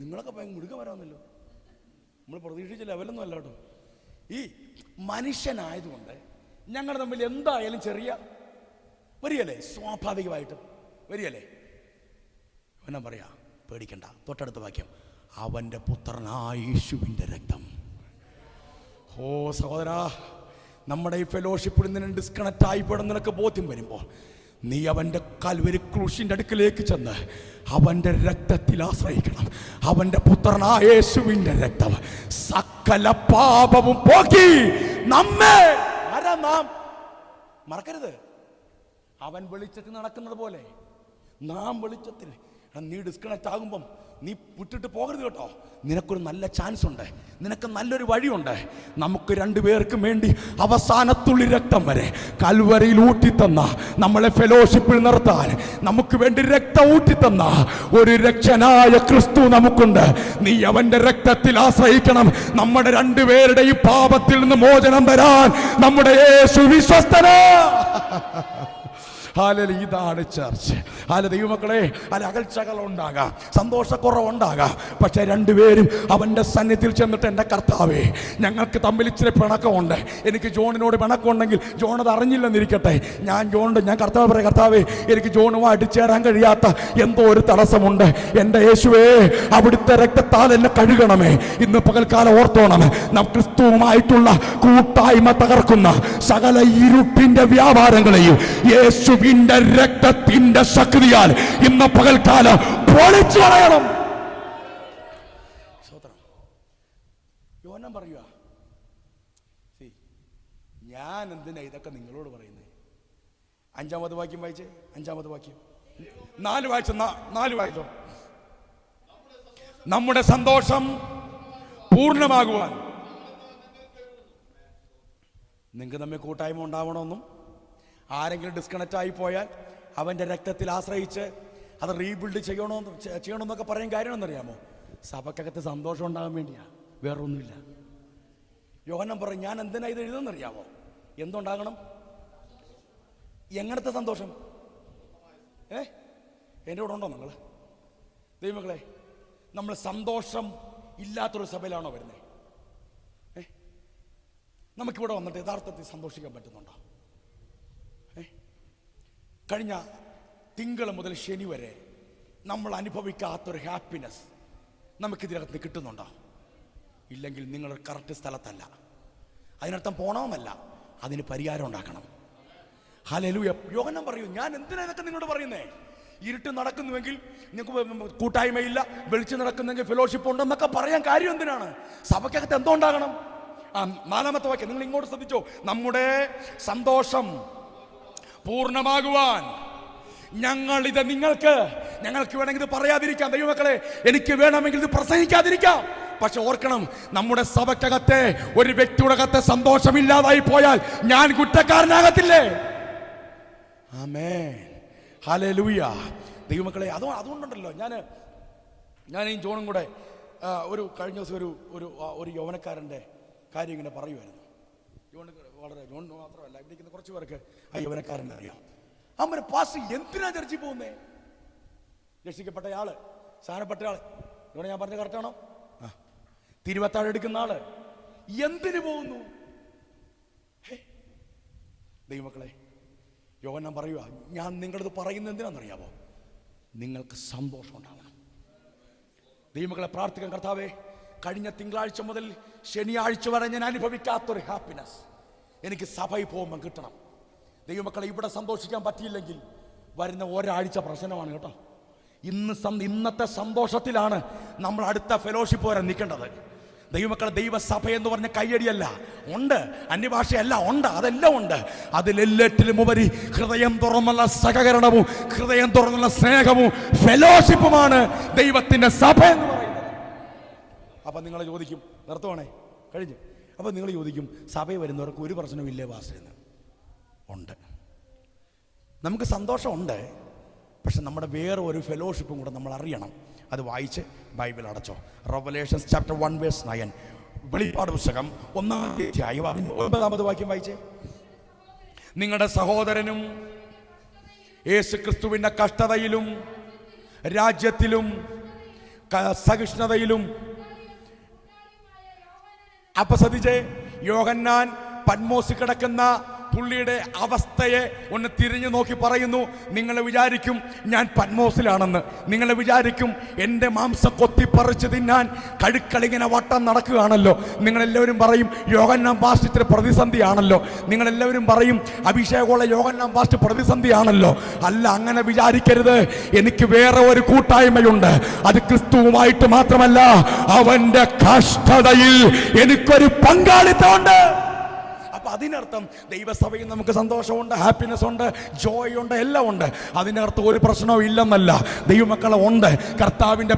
S1: നിങ്ങളൊക്കെ ഭയങ്കര മുഴുക വരാമെന്നല്ലോ. നമ്മൾ പ്രതീക്ഷിച്ച ലെവലൊന്നും അല്ല കേട്ടോ. ഈ മനുഷ്യനായതുകൊണ്ട് ഞങ്ങൾ തമ്മിൽ എന്തായാലും ചെറിയ വരികയല്ലേ, സ്വാഭാവികമായിട്ടും വരികയല്ലേ. എന്നാ പറയാ, പേടിക്കണ്ട. തൊട്ടടുത്ത വാക്യം, അവന്റെ പുത്രനായ യേശുവിന്റെ രക്തം. ഓ സഹോദരാ, നമ്മുടെ ഈ ഫെലോഷിപ്പിൽ നിന്ന് ഡിസ്കണക്ട് ആയിപ്പെടുന്ന നിനക്ക് ബോധ്യം വരുമ്പോൾ നീ അവൻ്റെ കാൽവരി ക്രൂശിൻ്റെ അടുക്കിലേക്ക് ചെന്ന് അവൻ്റെ രക്തത്തിൽ ആശ്രയിക്കണം. അവൻ്റെ പുത്രനായ യേശുവിൻ്റെ രക്തം സകല പാപവും പോക്കി നമ്മെ, ആരാ നാം? മറക്കരുത്, അവൻ വെളിച്ചത്തിൽ നടക്കുന്നത് പോലെ നാം വെളിച്ചത്തിൽ. നീ ഡിസ്കണക്ട് ആകുമ്പം നീ വിട്ടിട്ട് പോകരുത് കേട്ടോ. നിനക്കൊരു നല്ല ചാൻസ് ഉണ്ട്, നിനക്ക് നല്ലൊരു വഴിയുണ്ട്. നമുക്ക് രണ്ടുപേർക്കും വേണ്ടി അവസാനത്തുള്ളി രക്തം വരെ കൽവരിയിൽ ഊറ്റിത്തന്ന, നമ്മളെ ഫെലോഷിപ്പിൽ നിർത്താൻ നമുക്ക് വേണ്ടി രക്തം ഊറ്റിത്തന്ന ഒരു രക്ഷനായ ക്രിസ്തു നമുക്കുണ്ട്. നീ അവന്റെ രക്തത്തിൽ ആശ്രയിക്കണം. നമ്മുടെ രണ്ടുപേരുടെ ഈ പാപത്തിൽ നിന്ന് മോചനം തരാൻ നമ്മുടെ യേശു വിശ്വസ്തനാ. ഇതാണ് ചർച്ച്. ദൈവമക്കളെ, അകൽച്ചകൾ ഉണ്ടാകാം, സന്തോഷക്കുറവുണ്ടാകാം. പക്ഷെ രണ്ടുപേരും അവന്റെ സന്നിധിയിൽ ചെന്നിട്ട്, എൻ്റെ കർത്താവേ, ഞങ്ങൾക്ക് തമ്മിൽ ഇച്ചിരി പിണക്കമുണ്ട്. എനിക്ക് ജോണിനോട് പിണക്കമുണ്ടെങ്കിൽ ജോൺ അത് അറിഞ്ഞില്ലെന്നിരിക്കട്ടെ. ഞാൻ കർത്താവ് പറയാം, കർത്താവേ, എനിക്ക് ജോണുമായിട്ട് ചേരാൻ കഴിയാത്ത എന്തോ ഒരു തടസ്സമുണ്ട്. എൻ്റെ യേശുവേ, അവിടുത്തെ രക്തത്താൽ എന്നെ കഴുകണമേ. ഇന്ന് പകൽക്കാലം ഓർത്തോണം, നാം ക്രിസ്തുവുമായിട്ടുള്ള കൂട്ടായ്മ തകർക്കുന്ന സകല ഇരുട്ടിന്റെ വ്യാപാരങ്ങളെയും യേശുവിന്റെ രക്തത്തിന്റെ ശക്തി പ്രകൃതിയാൽ ഇന്ന് പകൽക്കാലം പൊളിച്ചു കളയണം. യോഹന്നാൻ പറയുക, ഞാൻ എന്തിനാ ഇതൊക്കെ നിങ്ങളോട് പറയുന്നത്? 5-ാമത് വാക്യം വായിച്ചേ. 5-ാമത് വാക്യം 4 വായിച്ചോ. നമ്മുടെ സന്തോഷം പൂർണ്ണമാകുവാൻ നിങ്ങൾക്ക് തമ്മിൽ കൂട്ടായ്മ ഉണ്ടാവണമെന്നും ആരെങ്കിലും ഡിസ്കണക്റ്റ് ആയി പോയാൽ അവൻ്റെ രക്തത്തിൽ ആശ്രയിച്ച് അത് റീബിൽഡ് ചെയ്യണമെന്നൊക്കെ പറയാൻ കാര്യമെന്നറിയാമോ? സഭക്കകത്ത് സന്തോഷം ഉണ്ടാകാൻ വേണ്ടിയാണ്, വേറൊന്നുമില്ല. യോഹന്നാൻ പറയും, ഞാൻ എന്തിനാ ഇത് എഴുതുന്നറിയാമോ? എന്തുണ്ടാകണം? എങ്ങനത്തെ സന്തോഷം? എൻ്റെ കൂടെ ഉണ്ടോ നിങ്ങൾ ദൈവമക്കളെ? നമ്മൾ സന്തോഷം ഇല്ലാത്തൊരു സഭയിലാണോ വരുന്നത്? നമുക്കിവിടെ വന്നിട്ട് യഥാർത്ഥത്തിൽ സന്തോഷിക്കാൻ പറ്റുന്നുണ്ടോ? കഴിഞ്ഞ തിങ്കൾ മുതൽ ശനി വരെ നമ്മൾ അനുഭവിക്കാത്തൊരു ഹാപ്പിനെസ് നമുക്കിതിനകത്ത് കിട്ടുന്നുണ്ടോ? ഇല്ലെങ്കിൽ നിങ്ങൾ കറക്റ്റ് സ്ഥലത്തല്ല. അതിനർത്ഥം പോണമെന്നല്ല, അതിന് പരിഹാരം ഉണ്ടാക്കണം. ഹല്ലേലൂയ. യോഹന്നാൻ പറയൂ, ഞാൻ എന്തിനാ ഇതൊക്കെ നിങ്ങളോട് പറയുന്നേ? ഇരുട്ട് നടക്കുന്നുവെങ്കിൽ നിങ്ങൾക്ക് കൂട്ടായ്മയില്ല, വെളിച്ചം നടക്കുന്നെങ്കിൽ ഫെലോഷിപ്പ് ഉണ്ടെന്നൊക്കെ പറയാൻ കാര്യം എന്തിനാണ്? സഭയ്ക്കകത്ത് എന്തോ ഉണ്ടാകണം. 4-ാമത്തെ വാക്യം നിങ്ങൾ ഇങ്ങോട്ട് ശ്രദ്ധിച്ചോ. നമ്മുടെ സന്തോഷം പൂർണ്ണമാകുവാൻ ഞങ്ങളിത് ഞങ്ങൾക്ക് വേണമെങ്കിൽ ഇത് പറയാതിരിക്കാം. ദൈവമക്കളെ, എനിക്ക് വേണമെങ്കിൽ ഇത് പ്രസംഗിക്കാതിരിക്കാം. പക്ഷെ ഓർക്കണം, നമ്മുടെ സഭയ്ക്കകത്തെ ഒരു വ്യക്തിയുടെ അകത്തെ സന്തോഷമില്ലാതായി പോയാൽ ഞാൻ കുറ്റക്കാരനാകത്തില്ലേ? ആമേൻ, ഹല്ലേലൂയ. ദൈവമക്കളെ, അതുകൊണ്ടുണ്ടല്ലോ ഞാൻ ഈ ജോണും കൂടെ കഴിഞ്ഞ ദിവസം ഒരു യൗവനക്കാരൻ്റെ കാര്യം ഇങ്ങനെ പറയുമായിരുന്നു. ജോൺ മാത്രമല്ല, ഇരിക്കുന്ന കുറച്ച് പേർക്ക് ആ യൗവനക്കാരനെ അറിയാം. അവരെ പാസ് എന്തിനാ ചർച്ചിൽ പോകുന്നേ? രക്ഷിക്കപ്പെട്ട ആള്, സ്ഥാനപ്പെട്ട ആള്. ഇവിടെ ഞാൻ പറഞ്ഞ കറക്റ്റാണോ? തിരുവത്താഴ് എടുക്കുന്ന ആള് എന്തിനു പോകുന്നു? ദൈവമക്കളെ, യോഹന്നാൻ പറയുക, ഞാൻ നിങ്ങളത് പറയുന്നത് എന്തിനാണെന്നറിയാമോ? നിങ്ങൾക്ക് സന്തോഷം ഉണ്ടാവണം. ദൈവമക്കളെ, പ്രാർത്ഥിക്കാൻ. കർത്താവേ, കഴിഞ്ഞ തിങ്കളാഴ്ച മുതൽ ശനിയാഴ്ച വരെ ഞാൻ അനുഭവിക്കാത്തൊരു ഹാപ്പിനെസ് എനിക്ക് സഭയിൽ പോകുമ്പോൾ കിട്ടണം. ദൈവമക്കളെ, ഇവിടെ സന്തോഷിക്കാൻ പറ്റിയില്ലെങ്കിൽ വരുന്ന ഒരാഴ്ച പ്രശ്നമാണ് കേട്ടോ. ഇന്നത്തെ സന്തോഷത്തിലാണ് നമ്മൾ അടുത്ത ഫെലോഷിപ്പ് വരെ നിൽക്കേണ്ടത്. ദൈവമക്കളെ, ദൈവസഭ എന്ന് പറഞ്ഞ കയ്യടിയല്ല, ഉണ്ട്. അന്യഭാഷയല്ല, ഉണ്ട്. അതെല്ലാം ഉണ്ട്. അതിലെല്ലാറ്റിലും ഉപരി ഹൃദയം തുറന്നുള്ള സഹകരണവും ഹൃദയം തുറന്നുള്ള സ്നേഹവും ഫെലോഷിപ്പുമാണ് ദൈവത്തിന്റെ സഭ എന്ന് പറയുന്നത്. അപ്പൊ നിങ്ങൾ ചോദിക്കും, നിർത്തുവാണേ, കഴിഞ്ഞു. അപ്പൊ നിങ്ങൾ ചോദിക്കും, സഭയിൽ വരുന്നവർക്ക് ഒരു പ്രശ്നവും ഇല്ലേ പാസ്റ്റർ? ഉണ്ട്. നമുക്ക് സന്തോഷമുണ്ട്. പക്ഷെ നമ്മുടെ വേറെ ഒരു ഫെലോഷിപ്പും കൂടെ നമ്മൾ അറിയണം. അത് വായിച്ച് ബൈബിൾ അടച്ചോ. Revelations chapter 1:9. വെളിപ്പാട് പുസ്തകം 1-ാം അധ്യായം 9-ാമത് വാക്യം വായിച്ചേ. നിങ്ങളുടെ സഹോദരനും യേശുക്രിസ്തുവിന്റെ കഷ്ടതയിലും രാജ്യത്തിലും സഹിഷ്ണുതയിലും അപ്പൊ ശ്രദ്ധിച്ചേ, യോഹന്നാൻ പത്മോസിൽ കിടക്കുന്ന പുള്ളിയുടെ അവസ്ഥയെ ഒന്ന് തിരിഞ്ഞു നോക്കി പറയുന്നു. നിങ്ങൾ വിചാരിക്കും ഞാൻ പത്മോസിലാണെന്ന്. നിങ്ങൾ വിചാരിക്കും എൻ്റെ മാംസം കൊത്തിപ്പറിച്ച് തിന്നാൻ കഴുക്കളിങ്ങനെ വട്ടം നടക്കുകയാണല്ലോ. നിങ്ങളെല്ലാവരും പറയും യോഹന്നാൻ പാസ്റ്റർ ഇത്ര പ്രതിസന്ധിയാണല്ലോ. നിങ്ങളെല്ലാവരും പറയും അഭിഷേകമുള്ള യോഹന്നാൻ പാസ്റ്റർ പ്രതിസന്ധിയാണല്ലോ. അല്ല, അങ്ങനെ വിചാരിക്കരുത്. എനിക്ക് വേറെ ഒരു കൂട്ടായ്മയുണ്ട്. അത് ക്രിസ്തുവുമായിട്ട് മാത്രമല്ല, അവന്റെ കഷ്ടതയിൽ എനിക്കൊരു പങ്കാളിത്തമുണ്ട്. അപ്പൊ അതിനർത്ഥം ദൈവസഭയിൽ നമുക്ക് സന്തോഷമുണ്ട്, ഹാപ്പിനെസ് ഉണ്ട്, ജോയ് ഉണ്ട്, എല്ലാം ഉണ്ട്. അതിനർത്ഥം ഒരു പ്രശ്നവും ഇല്ലെന്നല്ല. ദൈവമക്കളെ ഉണ്ട്. കർത്താവിന്റെ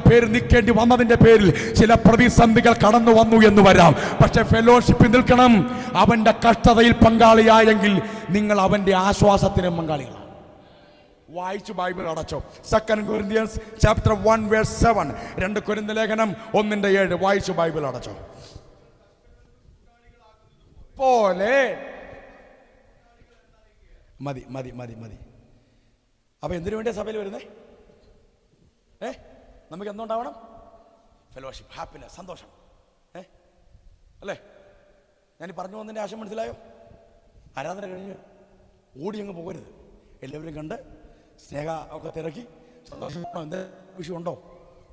S1: പേരിൽ നിൽക്കേണ്ടി വന്നതിന്റെ പേരിൽ ചില പ്രതിസന്ധികൾ കടന്നു വന്നു എന്ന് വരാം. പക്ഷെ ഫെലോഷിപ്പിൽ നിൽക്കണം. അവന്റെ കഷ്ടതയിൽ പങ്കാളിയായെങ്കിൽ നിങ്ങൾ അവന്റെ ആശ്വാസത്തിന് പങ്കാളികളാണ്. വായിച്ചു ബൈബിൾ അടച്ചോ. 2 Corinthians chapter 1:7. 2 കൊരിന്ത്യർ ലേഖനം 1:7 വായിച്ചു ബൈബിൾ അടച്ചോ. പോലെ മതി. അപ്പൊ എന്തിനു വേണ്ടിയ സഭയിൽ വരുന്നേ? നമുക്ക് എന്തുണ്ടാവണം? ഫെലോഷിപ്പ്, ഹാപ്പിനെസ്, സന്തോഷം. അല്ലേ? ഞാൻ പറഞ്ഞു വന്നതിന്റെ ആശയം മനസ്സിലായോ? ആരാധന കഴിഞ്ഞ് ഓടി അങ്ങ് പോകരുത്. എല്ലാവരും കണ്ട് സ്നേഹ ഒക്കെ തിരക്കി സന്തോഷം. എന്ത് വിഷയമുണ്ടോ?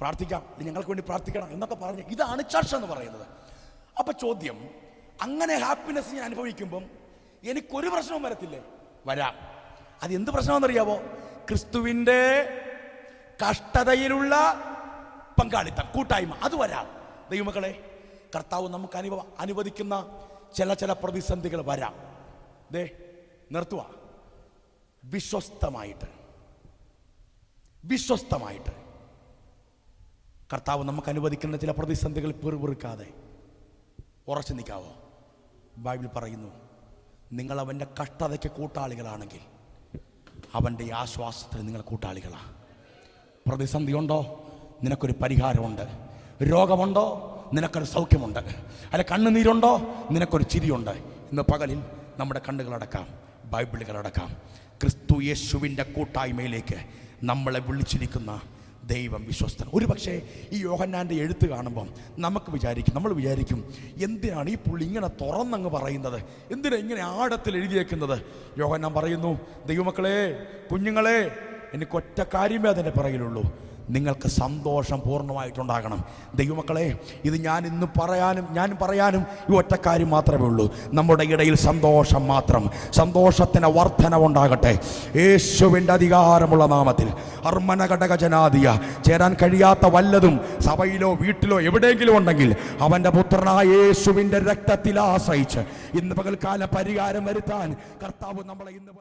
S1: പ്രാർത്ഥിക്കാം, ഞങ്ങൾക്ക് വേണ്ടി പ്രാർത്ഥിക്കണം എന്നൊക്കെ പറഞ്ഞ് ഇതാണ് ചർച്ച എന്ന് പറയുന്നത്. അപ്പൊ ചോദ്യം, അങ്ങനെ ഹാപ്പിനെസ് ഞാൻ അനുഭവിക്കുമ്പം എനിക്കൊരു പ്രശ്നവും വരത്തില്ലേ? വരാം. അത് എന്ത് പ്രശ്നമാണെന്നറിയാവോ? ക്രിസ്തുവിൻ്റെ കഷ്ടതയിലുള്ള പങ്കാളിത്തം, കൂട്ടായ്മ, അത് വരാം. ദൈവമക്കളെ, കർത്താവ് നമുക്ക് അനുവദിക്കുന്ന ചില പ്രതിസന്ധികൾ വരാം. ദേ നിർത്തുക. വിശ്വസ്തമായിട്ട് കർത്താവ് നമുക്ക് അനുവദിക്കുന്ന ചില പ്രതിസന്ധികൾ പെറുപെറുക്കാതെ ഉറച്ചു നിൽക്കാവോ? ബൈബിൾ പറയുന്നു, നിങ്ങൾ അവൻ്റെ കഷ്ടതയ്ക്ക് കൂട്ടാളികളാണെങ്കിൽ അവൻ്റെ ആശ്വാസത്തിന് നിങ്ങൾ കൂട്ടാളികളാണ്. പ്രതിസന്ധി ഉണ്ടോ? നിനക്കൊരു പരിഹാരമുണ്ട്. രോഗമുണ്ടോ? നിനക്കൊരു സൗഖ്യമുണ്ട്. അല്ല, കണ്ണുനീരുണ്ടോ? നിനക്കൊരു ചിരിയുണ്ട്. ഇന്ന് പകലിൽ നമ്മുടെ കണ്ണുകളടക്കാം, ബൈബിളുകളടക്കാം. ക്രിസ്തു യേശുവിൻ്റെ കൂട്ടായ്മയിലേക്ക് നമ്മളെ വിളിച്ചിരിക്കുന്ന ദൈവം വിശ്വസ്തൻ. ഒരു പക്ഷേ ഈ യോഹന്നാൻ്റെ എഴുത്ത് കാണുമ്പം നമ്മൾ വിചാരിക്കും എന്തിനാണ് ഈ പുള്ളി ഇങ്ങനെ തുറന്നങ്ങ് പറയുന്നത്, എന്തിനാണ് ഇങ്ങനെ ആഴത്തിൽ എഴുതിയേക്കുന്നത്? യോഹന്നാൻ പറയുന്നു, ദൈവമക്കളെ, കുഞ്ഞുങ്ങളെ, എനിക്കൊറ്റ കാര്യമേ അതിൻ്റെ പറയിലുള്ളൂ, നിങ്ങൾക്ക് സന്തോഷം പൂർണ്ണമായിട്ടുണ്ടാകണം. ദൈവമക്കളെ, ഇത് ഞാൻ പറയാനും ഈ ഒറ്റ കാര്യം മാത്രമേ ഉള്ളൂ. നമ്മുടെ ഇടയിൽ സന്തോഷം മാത്രം, സന്തോഷത്തിന് വർധനവുണ്ടാകട്ടെ യേശുവിൻ്റെ അധികാരമുള്ള നാമത്തിൽ. അർമ്മനഘടകജനാദിയ ചേരാൻ കഴിയാത്ത വല്ലതും സഭയിലോ വീട്ടിലോ എവിടെയെങ്കിലും ഉണ്ടെങ്കിൽ അവൻ്റെ പുത്രനായ യേശുവിൻ്റെ രക്തത്തിൽ ആശ്രയിച്ച് ഇന്ന് പകൽക്കാല പരിഹാരം വരുത്താൻ കർത്താവ് നമ്മളെ ഇന്ന്